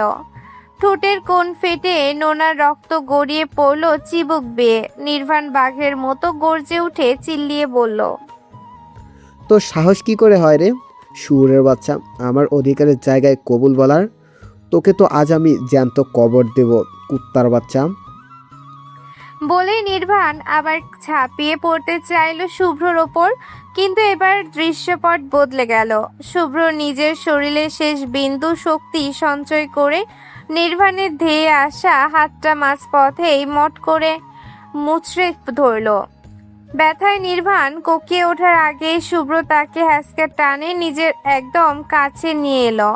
ঠোঁটের কোণ ফেটে নোনা রক্ত গড়িয়ে পড়ল চিবুক বেয়ে। নির্বাণ বাঘের মতো গর্জে উঠে চিল্লিয়ে বলল, তো সাহস কি করে হয় রে শুয়োরের বাচ্চা আমার অধিকারের জায়গায় কবুল বলার? তোকে তো আজ আমি জ্যান্ত কবর দেব কুত্তার বাচ্চা। বলে নির্বাণ আবার ঝাঁপিয়ে পড়তে চাইল শুভ্রর ওপর, কিন্তু এবার দৃশ্যপট বদলে গেল। শুভ্র নিজের শরীরে শেষ বিন্দু শক্তি সঞ্চয় করে নির্বাণের ধেয়ে আসা হাতটা মাঝপথেই মট করে মুচড়ে ধরল। ব্যথায় নির্বাণ কোকিয়ে ওঠার আগেই শুভ্র তাকে হ্যাসকে টানে নিজের একদম কাছে নিয়ে এলো।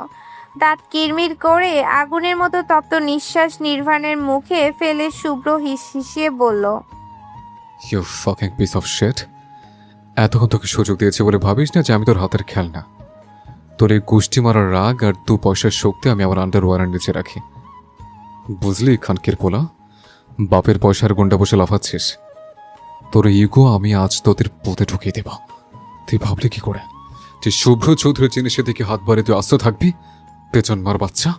দাঁত কিরমির করে আগুনের মতো তপ্ত নিঃশ্বাস নির্বাণের মুখে ফেলে শুভ্র হিসিয়ে বলল, you fucking piece of shit. এতক্ষণ তোকে সুযোগ দিয়েছে বলে ভাবিস না যে আমি তোর হাতের খেলনা। তোর এই গোষ্ঠী মারার রাগ আর 2 পয়সার শক্তি আমি আমার আন্ডারওয়্যারের নিচে রাখি। বুঝলি খানকির পোলা, বাপের পয়সার গুন্ডা বসে লাফাচ্ছিস। তোর ইগো আমি আজ তোদের পথে ঢুকিয়ে দেব। তুই ভাবলি কি করে যে শুভ্র চৌধুরী জিনিসের দিকে হাত বাড়িয়ে তুই আস্ত থাকবি? পেছন মার বাচ্চা।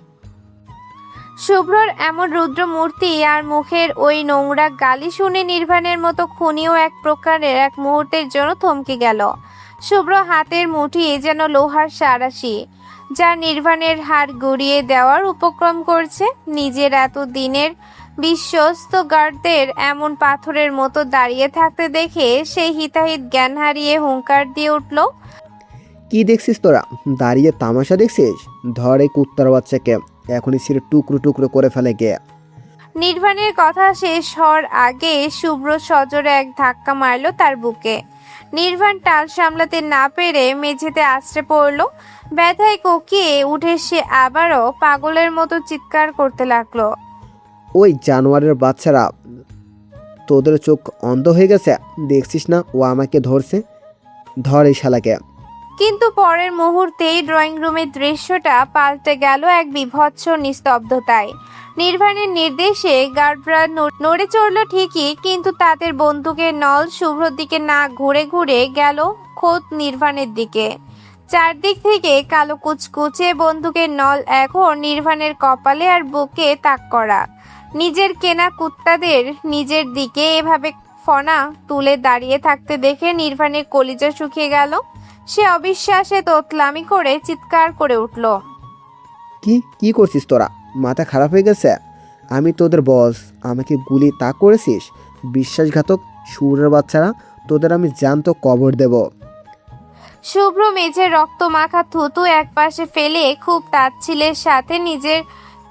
শুভ্রর এমন রুদ্র মূর্তি আর মুখের ওই নোংরা গালি শুনে নির্বাণের মতো খুনিও এক প্রকারের এক মুহূর্তের জন্য থমকে গেল। শুভ্র হাতের মুঠি যেন লোহার সারাশি, যা নির্বাণের হাড় গড়িয়ে দেওয়ার উপক্রম করছে। নিজের এত দিনের বিশ্বস্ত গার্ডদের এমন পাথরের মতো দাঁড়িয়ে থাকতে দেখে সেই হিতাহিত জ্ঞান হারিয়ে হুঙ্কার দিয়ে উঠল, কি দেখছিস তোরা? দাঁড়িয়ে তামাশা দেখছিস? ধর এই কুত্তার বাচ্চাকে, এখনই ছিঁড়ে টুকরো টুকরো করে ফেলে গে। নির্বাণের কথা শেষ হওয়ার আগে শুভ্র সজোরে এক ধাক্কা মারল তার বুকে। নির্বাণ টাল সামলাতে না পেরে মেঝেতে আছড়ে পড়ল। ব্যথায় কোকিয়ে উঠে সে আবারও পাগলের মতো চিৎকার করতে লাগলো, ওই জানোয়ারের বাচ্চারা, তোদের চোখ অন্ধ হয়ে গেছে? দেখছিস না ও আমাকে ধরছে? ধর এই শালাকে। কিন্তু পরের মুহূর্তেই ড্রয়িং রুমের দৃশ্যটা পাল্টে গেল এক বিভৎস নিস্তব্ধতায়। নির্বাণের নির্দেশে গার্ডরা নড়ে চড়ল ঠিকই, কিন্তু তাদের বন্দুকের নল শুভ্রর দিকে না ঘুরে ঘুরে গেল খোদ নির্বাণের দিকে। চারদিক থেকে কালো কুচকুচে বন্দুকের নল এখন নির্বাণের কপালে আর বুকে তাক করা। নিজের কেনা কুত্তাদের নিজের দিকে এভাবে ফনা তুলে দাঁড়িয়ে থাকতে দেখে নির্বাণের কলিজা শুকিয়ে গেল। সে অবিশ্বাসে তোতলামি করে চিৎকার করে উঠল। কি কি করছিস তোরা? মাথা খারাপ হয়ে গেছে? আমি তোদের বস, আমাকে গুলি তাক করেছিস? বিশ্বাসঘাতক সুরের বাচ্চারা, তোদের আমি জ্যান্ত কবর দেব। শুভ্র মেঝের রক্ত মাখা থুতু একপাশে ফেলে খুব তাচ্ছিলের সাথে নিজের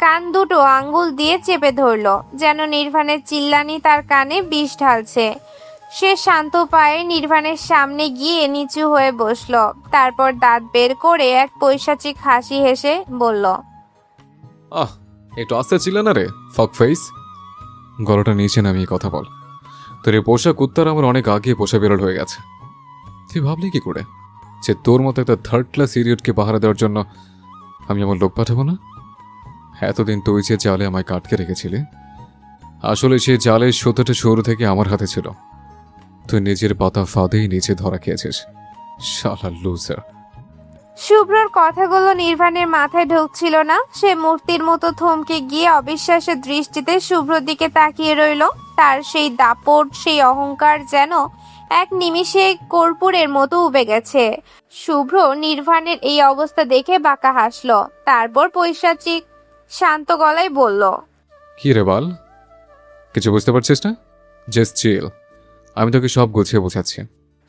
কান দুটো আঙ্গুল দিয়ে চেপে ধরল, যেন নির্বাণের চিল্লানি তার কানে বিষ ঢালছে। সে শান্ত পায়ে নির্বাণের সামনে গিয়ে নিচু হয়ে বসল। তারপর দাঁত বের করে এক পৈশাচিক হাসি হেসে বলল, আহ, একটু আস্তে ছিল না রে ফক ফেস। গলাটা নিচে নামিয়ে কথা বল। তোর এই পোষা কুত্তার আমার অনেক আগে পোষা বেরোল হয়ে গেছে। তুই ভাবলি কি করে যে তোর মতো একটা থার্ড ক্লাস ইডিয়টকে পাহারা দেওয়ার জন্য আমি আমার লোক পাঠাবো না? এতদিন তুই যে জালে আমায় কাটকে রেখেছিলি, আসলে সেই জালের সুতোটা শুরু থেকে আমার হাতে ছিল। তুই নিজের পাতা ফাঁদেই নিচে ধরা খেয়েছিস, শালা লুজার। শুভ্রর কথাগুলো নির্বাণের মাথায় ঢুকছিল না। সে মূর্তির মতো থমকে গিয়ে অবিশ্বাসের দৃষ্টিতে শুভ্রর দিকে তাকিয়ে রইল। তার সেই দাপট, সেই অহংকার যেন এক নিমিষে কর্পূরের মতো উবে গেছে। শুভ্র নির্বাণের এই অবস্থা দেখে বাঁকা হাসল। তারপর পৈশাচিক শান্ত গলায় বলল, কি রে বাল, কিছু বুঝতে পারছিস না? জাস্ট চিল, আমি তোকে সব গুছিয়ে বোঝাচ্ছি।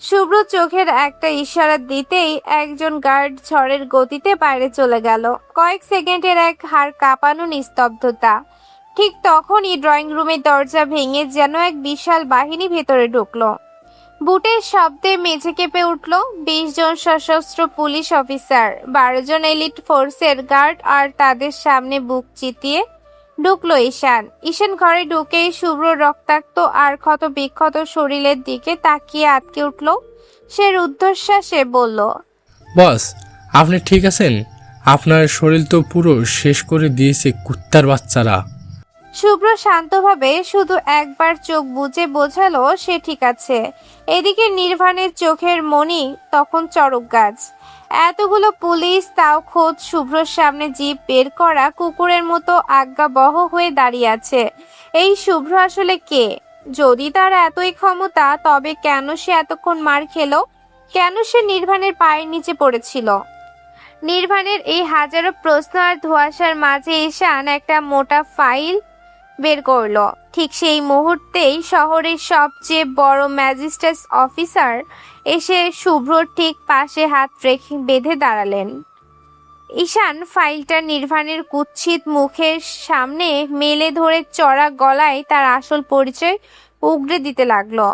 শুভ্র চোখের একটা ইশারা দিতেই একজন গার্ড ঝড়ের গতিতে বাইরে চলে গেল। কয়েক সেকেন্ডের এক হাড় কাঁপানো নিস্তব্ধতা। ঠিক তখনই ড্রয়িং রুমের দরজা ভেঙে যেন এক বিশাল বাহিনী ভেতরে ঢুকলো। বুটের শব্দে মেঝে কেঁপে উঠল। 20 জন সশস্ত্র পুলিশ অফিসার, 12 জন এলিট ফোর্সের গার্ড, আর তাদের সামনে বুক চিতিয়ে ঢুকলো ঈশান। ঈশান ঘরে ঢুকেই শুভ্র রক্তাক্ত আর ক্ষত বিক্ষত শরীরের দিকে তাকিয়ে আটকে উঠল। সে রুদ্ধশ্বাসে বলল, বস, আপনি ঠিক আছেন? আপনার শরীর তো পুরো শেষ করে দিয়েছে কুত্তার বাচ্চারা। শুভ্র শান্তভাবে শুধু একবার চোখ বুজে বোঝালো সে ঠিক আছে। এদিকে নির্বাণের চোখের মণি তখন চড়ক গাছ। এতগুলো পুলিশ, তাও খোদ শুভ্রর সামনে জিভ বের করা কুকুরের মতো আজ্ঞাবহ হয়ে দাঁড়িয়ে আছে। এই শুভ্র আসলে কে? যদি তার এতই ক্ষমতা, তবে কেন সে এতক্ষণ মার খেলো? কেন সে নির্বাণের পায়ের নিচে পড়েছিল? নির্বাণের এই হাজারো প্রশ্ন আর ধোঁয়াশার মাঝে ঈশান একটা মোটা ফাইল বের করলো। ঠিক সেই মুহূর্তেই শহরের সবচেয়ে বড় ম্যাজিস্ট্রেট অফিসার এসে শুভ্রর ঠিক পাশে হাত রেখে বেঁধে দাঁড়ালেন। ঈশান ফাইলটা নির্বাণের কুৎসিত মুখের সামনে মেলে ধরে চড়া গলায় তার আসল পরিচয় উগরে দিতে লাগলো।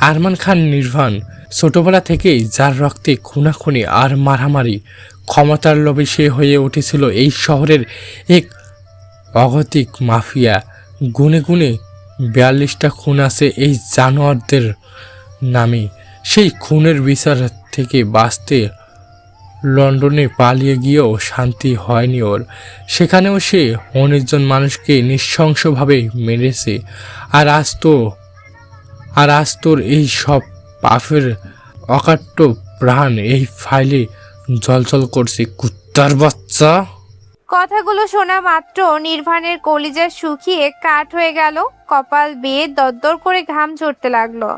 আরমান খান নির্বাণ, ছোটবেলা থেকেই যার রক্তে খুনাখুনি আর মারামারি, ক্ষমতার লোভে সে হয়ে উঠেছিল এই শহরের এক অগতিক মাফিয়া। গুনে গুনে 42টা খুন আছে এই জানোয়ারদের নামে। সেই খুনের বিচার থেকে বাঁচতে লন্ডনে পালিয়ে গিয়েও শান্তি হয়নি ওর। সেখানেও সে 19 জন মানুষকে নৃশংসভাবে মেরেছে। আর আজ তোর এই সব পাপের অকাট্য প্রাণ এই ফাইলে জলজল করছে, কুত্তার বাচ্চা। কথাগুলো শোনা মাত্র নির্বাণের কলিজা শুকিয়ে কাঠ হয়ে গেল। কপাল বেয়ে দরদর করে ঘাম ঝরতে লাগলো।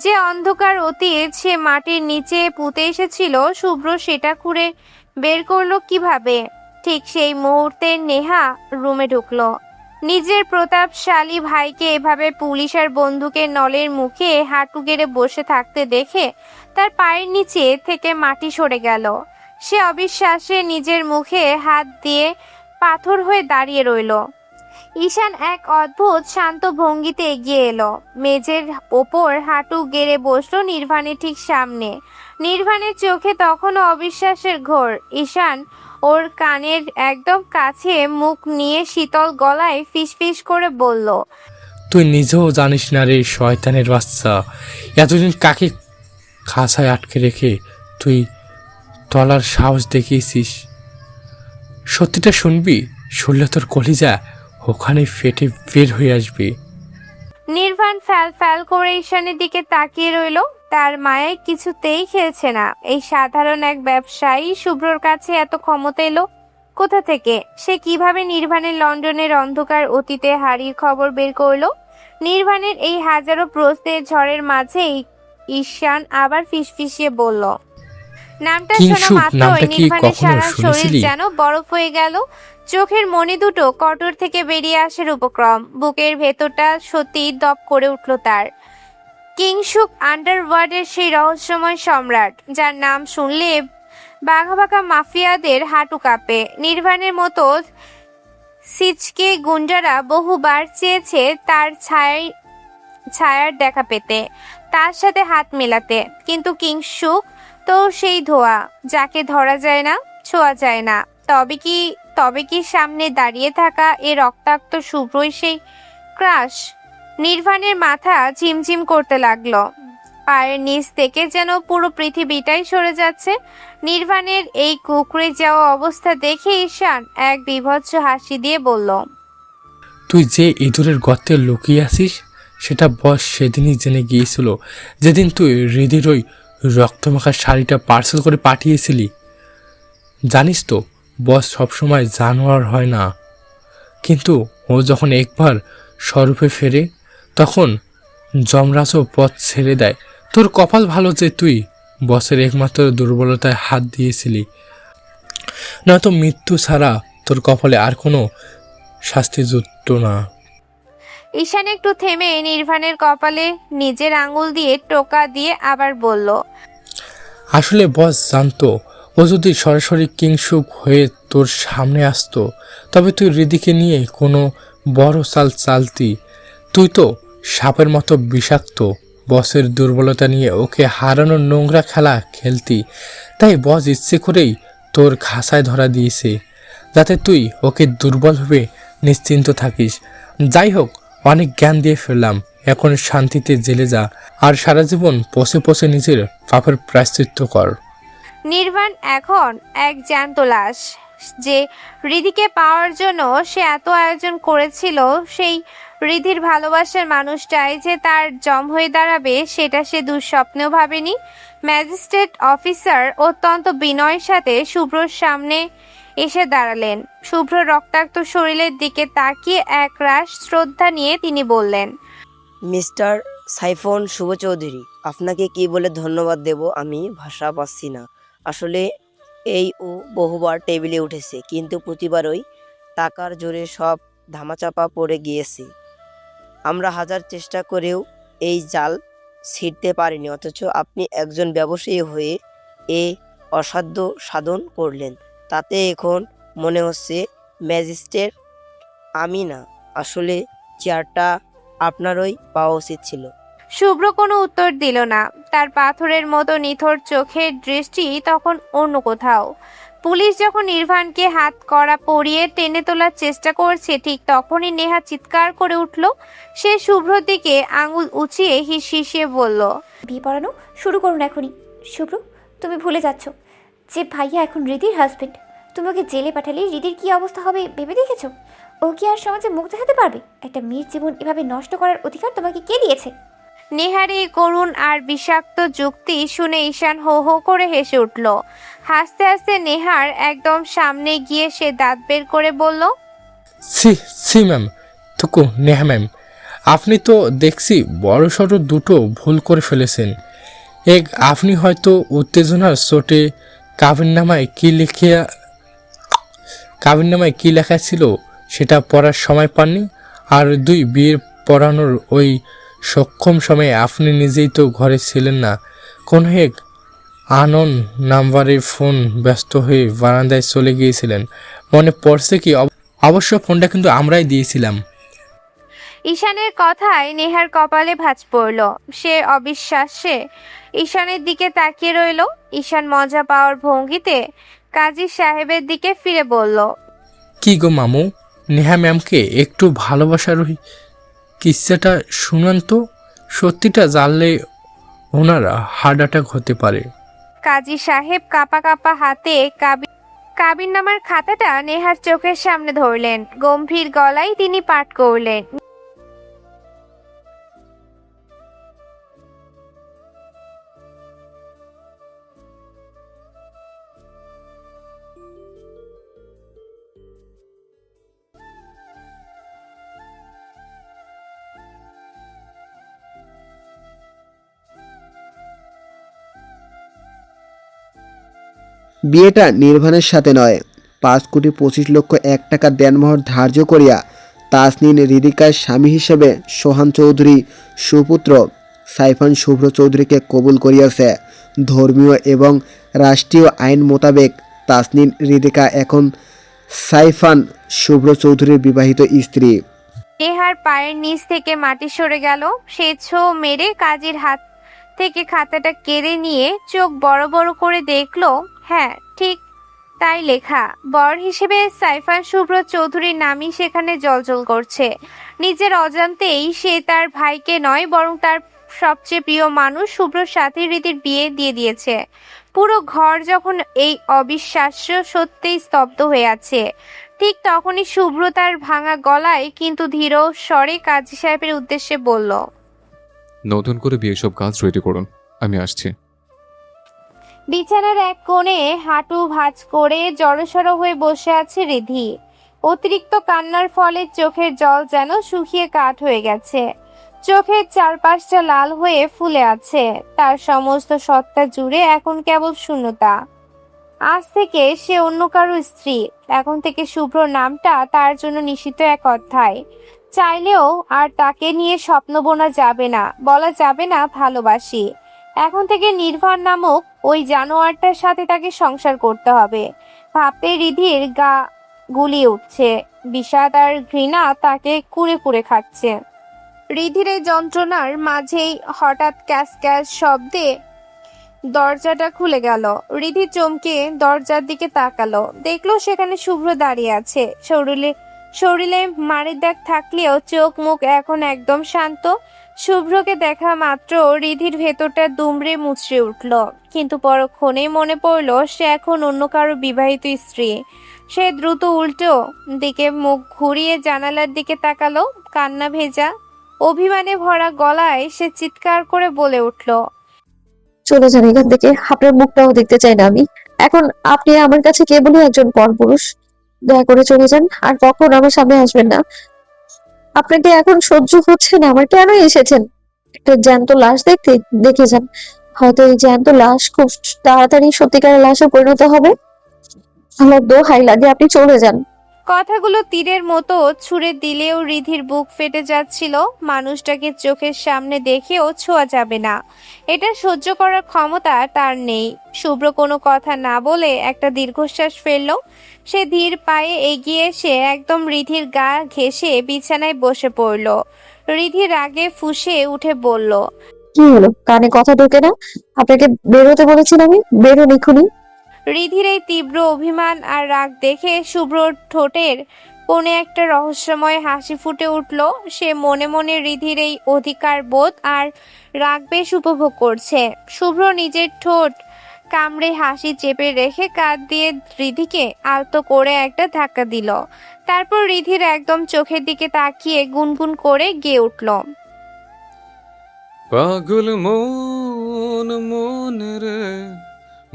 যে অন্ধকার অতীত সে মাটির নিচে পুঁতে এসেছিল, শুভ্র সেটা খুঁড়ে বের করলো কিভাবে? ঠিক সেই মুহূর্তে নেহা রুমে ঢুকলো। নিজের প্রতাপশালী ভাইকে এভাবে পুলিশ আর বন্দুকের নলের মুখে হাঁটু গেড়ে বসে থাকতে দেখে তার পায়ের নিচে থেকে মাটি সরে গেল। সে অবিশ্বাসে নিজের মুখে হাত দিয়ে পাথর হয়ে দাঁড়িয়ে রইল। ঈশান এক অদ্ভুত শান্ত ভঙ্গিতে এগিয়ে এলো। মেঝের ওপর হাঁটু গেড়ে বসলো নির্বাণের ঠিক সামনে। নির্বাণের চোখে তখনও অবিশ্বাসের ঘোর। ঈশান ওর কানের একদম কাছে মুখ নিয়ে শীতল গলায় ফিসফিস করে বলল, তুই নিজেও জানিস না রে শয়তানের বাচ্চা, এতদিন কাকে খাঁচায় আটকে রেখে তুই তলার সাহস দেখিয়েছিস। সত্যিটা শুনবি, শুনলে তোর কলিজা ওখানে ফেটে বের হয়ে আসবে। নির্বাণ ফ্যাল ফ্যাল করে ঈশানের দিকে তাকিয়ে রইল। তার মায়ের কিছুতেই খেলছে না। এই সাধারণ এক ব্যবসায়ী শুভ্রর কাছে এত ক্ষমতা এলো কোথা থেকে? সে কিভাবে নির্বাণের লন্ডনের অন্ধকার অতীতে হারিয়ে খবর বের করলো? নির্বাণের এই হাজারো প্রশ্নের ঝড়ের মাঝেই ঈশান আবার ফিসফিসিয়ে বলল, নামটা শোনা কিংশুক মাত্রই নামটা কি নির্বাণের কখনো সারা শরীর শুনেছিলি? যেন বরফ হয়ে গেল। চোখের মণি দুটো কটর থেকে বেরিয়ে আসার উপক্রম। বুকের ভেতরটা সত্যি দপ করে উঠল তার। কিংশুক আন্ডারওয়ার্ল্ডের সেই রহস্যময় সম্রাট, যার নাম শুনলে বাঘা বাঘা মাফিয়াদের হাঁটু কাঁপে। নির্বাণের মতো সিচকে গুন্ডারা বহুবার চেয়েছে তার ছায়ার দেখা পেতে, তার সাথে হাত মেলাতে, কিন্তু কিংশুক তো সেই ধোয়া, যাকে ধরা যায় না, ছোঁয়া যায় না। তবে কি সামনে দাঁড়িয়ে থাকা এ রক্তাক্ত শুভ্রই সেই ক্রাশ? নির্বাণের মাথা ঝিমঝিম করতে লাগলো। পায়ের নিচ থেকে যেন পুরো পৃথিবীটাই সরে যাচ্ছে। নির্বাণের এই কুঁকড়ে যাওয়া অবস্থা দেখে ঈশান এক বীভৎস হাসি দিয়ে বলল, তুই যে ইঁদুরের গর্তে লুকিয়ে আছিস সেটা বস সেদিনই জেনে গিয়েছিল, যেদিন তুই হৃদির ওই রক্তমাখা শাড়িটা পার্সেল করে পাঠিয়েছিলি। জানিস তো বস সবসময় জানোয়ার হয় না, কিন্তু ও যখন একবার স্বরূপে ফেরে তখন যমরাজও পথ ছেড়ে দেয়। তোর কপাল ভালো যে তুই বসের একমাত্র দুর্বলতায় হাত দিয়েছিলি, নয়তো মৃত্যু ছাড়া তোর কপালে আর কোনো শাস্তি জুটত না। ঈশান একটু থেমে নির্বাণের কপালে নিজের আঙুল দিয়ে টোকা দিয়ে আবার বলল, আসলে বস জানতো ও যদি সরাসরি কিংশুক হয়ে তোর সামনে আসতো তবে তুই হৃদিকে নিয়ে কোনো বড় চাল চালতি। তুই তো সাপের মতো বিষাক্ত, বসের দুর্বলতা নিয়ে ওকে হারানোর নোংরা খেলা খেলতি। তাই বস ইচ্ছে করেই তোর খাসায় ধরা দিয়েছে, যাতে তুই ওকে দুর্বল ভেবে নিশ্চিন্ত থাকিস। যাই হোক, অনেক জ্ঞান দিয়ে ফেললাম, এখন শান্তিতে জেলে যা আর সারা জীবন পশে পশে নিজের পাপের প্রায়শ্চিত্ত কর। নির্বাণ এখন এক জ্যান্ত লাশ। যে হৃদিকে পাওয়ার জন্য সে এত আয়োজন করেছিল, সেই হৃদির ভালোবাসার মানুষটাই যে তার জম হয়ে দাঁড়াবে সেটা সে দুঃস্বপ্নেও ভাবেনি। ম্যাজিস্ট্রেট অফিসার অত্যন্ত বিনয়ের সাথে শুভ্রর সামনে এসে দাঁড়ালেন। শুভ্র রক্তাক্ত শরীরের দিকে তাকিয়ে এক রাশ শ্রদ্ধা নিয়ে তিনি বললেন, মিস্টার সাইফন শুভ চৌধুরী, আপনাকে কি বলে ধন্যবাদ দেব আমি ভাষা পাচ্ছি না। আসলে এই ও বহুবার টেবিলে উঠেছে, কিন্তু প্রতিবারই টাকার জোরে সব ধামাচাপা পড়ে গিয়েছে। আমরা হাজার চেষ্টা করেও এই জাল ছিঁড়তে পারিনি, অথচ আপনি একজন ব্যবসায়ী হয়ে এ অসাধ্য সাধন করলেন। তাতে এখন মনে হচ্ছে ম্যাজিস্ট্রেট আমি না, আসলে চেয়ারটা আপনারই পাওয়া উচিত ছিল। শুভ্র কোনো উত্তর দিল না। তার পাথরের মতো নিথর চোখের দৃষ্টি তখন অন্য কোথাও। পুলিশ যখন নির্বাণকে হাত কড়া পরিয়ে টেনে তোলার চেষ্টা করছে, ঠিক তখনই নেহা চিৎকার করে উঠল। সে শুভ্রর দিকে আঙুল উঁচিয়ে হিসিয়ে বলল, বিয়ে পড়ানো শুরু করুন এখনই। শুভ্র, তুমি ভুলে যাচ্ছ যে ভাইয়া এখন হৃদির হাজবেন্ড। তুমি ওকে জেলে পাঠালে হৃদির কী অবস্থা হবে ভেবে দেখেছো? ও কি আর সমাজে মুখ দেখাতে পারবে? একটা মেয়ের জীবন এভাবে নষ্ট করার অধিকার তোমাকে কে দিয়েছে? নেহার এই করুণ আর বিষাক্ত যুক্তি শুনে ঈশান হো হো করে হেসে উঠল। হাসতে হাসতে নেহার একদম সামনে গিয়ে সে দাঁত বের করে বলল, সি ম্যাম, থুকু নেহা ম্যাম, আপনি তো দেখছি বড় সড়ো দুটো ভুল করে ফেলেছেন। এক, আপনি হয়তো উত্তেজনার চোটে কাবিননামায় কি লেখা ছিল সেটা পড়ার সময় পাননি। আর দুই, বিয়ের পড়ানোর ওই সক্ষম সময়ে আপনি নিজেই তো ঘরে ছিলেন না। কোন এক আনন নাম্বারে ফোন ব্যস্ত হয়ে বারান্দায় চলে গিয়েছিলেন, মনে পড়ছে কি? অবশ্য ফোনটা কিন্তু আমরাই দিয়েছিলাম। ঈশানের কথায় নেহার কপালে ভাঁজ পড়ল। সে অবিশ্বাস্যে ঈশানের দিকে তাকিয়ে রইল। ঈশান মজা পাওয়ার ভঙ্গিতে কাজী সাহেবের দিকে ফিরে বলল, কি গো মামু, নেহা ম্যামকে একটু ভালোবাসার ওই কিস্সাটা শুনান তো। সত্যিটা জানলে ওনার হার্ট অ্যাটাক হতে পারে। কাজী সাহেব কাপা কাপা হাতে কাবিননামার খাতাটা নেহার চোখের সামনে ধরলেন। গম্ভীর গলায় তিনি পাঠ করলেন, বিয়েটা নির্বাণের সাথে নয়। 5,25,00,000 দেনমোহর ধার্য করিয়া তাসনিন হৃদিকার স্বামী হিসেবে সোহান চৌধুরী সুপুত্র সাইফান শুভ্র চৌধুরীকে কবুল করিয়াছে। ধর্মীয় এবং রাষ্ট্রীয় আইন মোতাবেক তাসনিন হৃদিকা এখন সাইফান শুভ্র চৌধুরীর বিবাহিত স্ত্রী। নেহার পায়ের নিচ থেকে মাটি সরে গেল। সে ছো মেরে কাজীর হাত থেকে খাতাটা কেড়ে নিয়ে চোখ বড় বড় করে দেখলো, হ্যাঁ ঠিক তাই লেখা। বর হিসেবে সাইফান শুভ্র চৌধুরীর নামই সেখানে জলজল করছে। নিজের অজান্তেই সে তার ভাইকে নয় বরং তার সবচেয়ে প্রিয় মানুষ শুভ্রর সাথে রীতির বিয়ে দিয়ে দিয়েছে। পুরো ঘর যখন এই অবিশ্বাস্য সত্যিই স্তব্ধ হয়ে আছে, ঠিক তখনই শুভ্র তার ভাঙা গলায় কিন্তু ধীর স্বরে কাজী সাহেবের উদ্দেশ্যে বলল, নতুন করে বিয়ে সব কাজ রেডি করুন, আমি আসছি। বিছানার এক কোণে হাঁটু ভাঁজ করে জড়সড় হয়ে বসে আছে রিধি। অতিরিক্ত কান্নার ফলে চোখের জল যেন শুকিয়ে কাঠ হয়ে গেছে। চোখের চারপাশটা লাল হয়ে ফুলে আছে। তার সমস্ত সত্তা জুড়ে এখন কেবল শূন্যতা। আজ থেকে সে অন্য কারো স্ত্রী। এখন থেকে শুভ্র নামটা তার জন্য নিষিদ্ধ এক অধ্যায়। চাইলেও আর তাকে নিয়ে স্বপ্ন বোনা যাবে না, বলা যাবে না ভালোবাসি। এখন থেকে নির্ভর নামক ওই জানোয়ারটার সাথে তাকে সংসার করতে হবে। ভাবতে রিধির গা গুলিয়ে উঠছে। বিষাদ আর ঘৃণা তাকে কুড়ে কুড়ে খাচ্ছে। রিধির এই যন্ত্রণার মাঝেই হঠাৎ ক্যাস ক্যাস শব্দে দরজাটা খুলে গেল। রিধি চমকে দরজার দিকে তাকালো, দেখলো সেখানে শুভ্র দাঁড়িয়ে আছে। শরীরে মারের দাগ থাকলেও চোখ মুখ এখন একদম শান্ত। শুভ্রকে দেখা মাত্র রিধির ভেতরটা দুমড়ে মুচড়ে উঠল, কিন্তু পরক্ষণেই মনে পড়ল সে এখন অন্য কারো বিবাহিত স্ত্রী। সে দ্রুত উল্টো দিকে মুখ ঘুরিয়ে জানালার দিকে তাকালো। কান্না ভেজা অভিমানে ভরা গলায় সে চিৎকার করে বলে উঠল, চলে যান এখান থেকে, আপনার মুখটাও দেখতে চাই না আমি। এখন আপনি আমার কাছে কেবলই একজন পরপুরুষ। দয়া করে চলে যান, আর কখন আমার সামনে আসবেন না। আপনাকে এখন সহ্য হচ্ছে না আমার, কেন এসেছেন? একটা জ্যান্ত লাশ দেখতে? দেখে যান, হয়তো এই জ্যান্ত লাশ খুব তাড়াতাড়ি সত্যিকারের লাশে পরিণত হবে। আমার দোহাই লাগে, আপনি চলে যান। কথাগুলো তীরের মতো ছুঁড়ে দিলেও রিধির বুক ফেটে যাচ্ছিল। মানুষটাকে চোখের সামনে দেখেও ছোঁয়া যাবে না, এটা সহ্য করার ক্ষমতা তার নেই। শুভ্র কোনো কথা না বলে একটা দীর্ঘশ্বাস ফেলল। সে ধীর পায়ে এগিয়ে এসে একদম রিধির গা ঘেঁষে বিছানায় বসে পড়ল। রিধি রাগে ফুঁসে উঠে বলল, কি হলো, কানে কথা ঢোকে না? আপনাকে বেরোতে বলেছিলাম আমি, বেরোন এক্ষুনি। রিধির এই তীব্র অভিমান আর রাগ দেখে শুভ্রর ঠোঁটের কোণে একটা রহস্যময় হাসি ফুটে উঠল। সে মনে মনে রিধির এই অধিকার বোধ আর রাগ বেশ উপভোগ করছে। শুভ্র নিজের ঠোঁট কামড়ে হাসি চেপে রেখে কাঁধ দিয়ে রিধিকে আলতো করে একটা ধাক্কা দিল। তারপর রিধির একদম চোখের দিকে তাকিয়ে গুনগুন করে গেয়ে উঠল, পাগল মন মন রে,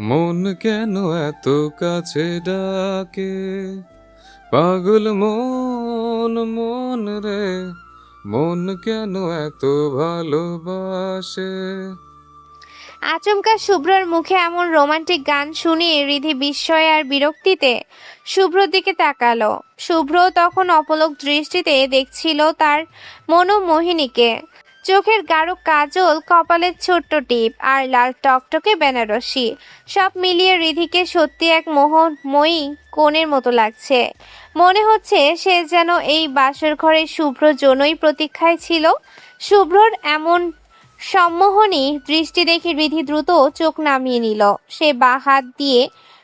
মন কেন এত কাছে ডাকে? পাগল মন মন রে, মন কেন এত ভালোবাসে? আচমকা শুভ্রর মুখে এমন রোমান্টিক গান শুনিয়ে রিধি বিস্ময় আর বিরক্তিতে শুভ্রর দিকে তাকালো। শুভ্র তখন অপলক দৃষ্টিতে দেখছিল তার মনোমোহিনীকে। চোখের গাঢ় কাজল, কপালের ছোট্ট টিপ আর লাল টকটকে বেনারসি, সব মিলিয়ে রিধিকে সত্যি এক মোহময়ী কোণের মতো লাগছে। মনে হচ্ছে সে যেন এই বাসর ঘরে শুভ্র জন্যই প্রতীক্ষায় ছিল। শুভ্রর এমন সম্মোহনী দৃষ্টি দেখে রিধি দ্রুত চোখ নামিয়ে নিল। সে বাঁ হাত দিয়ে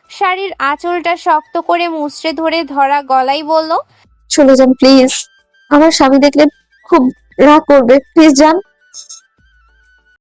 শাড়ির আঁচলটা শক্ত করে মুচড়ে ধরে ধরা গলায় বলল, চলে যান প্লিজ, আমার স্বামী দেখলে খুব রাগ করবে, প্লিজ যান।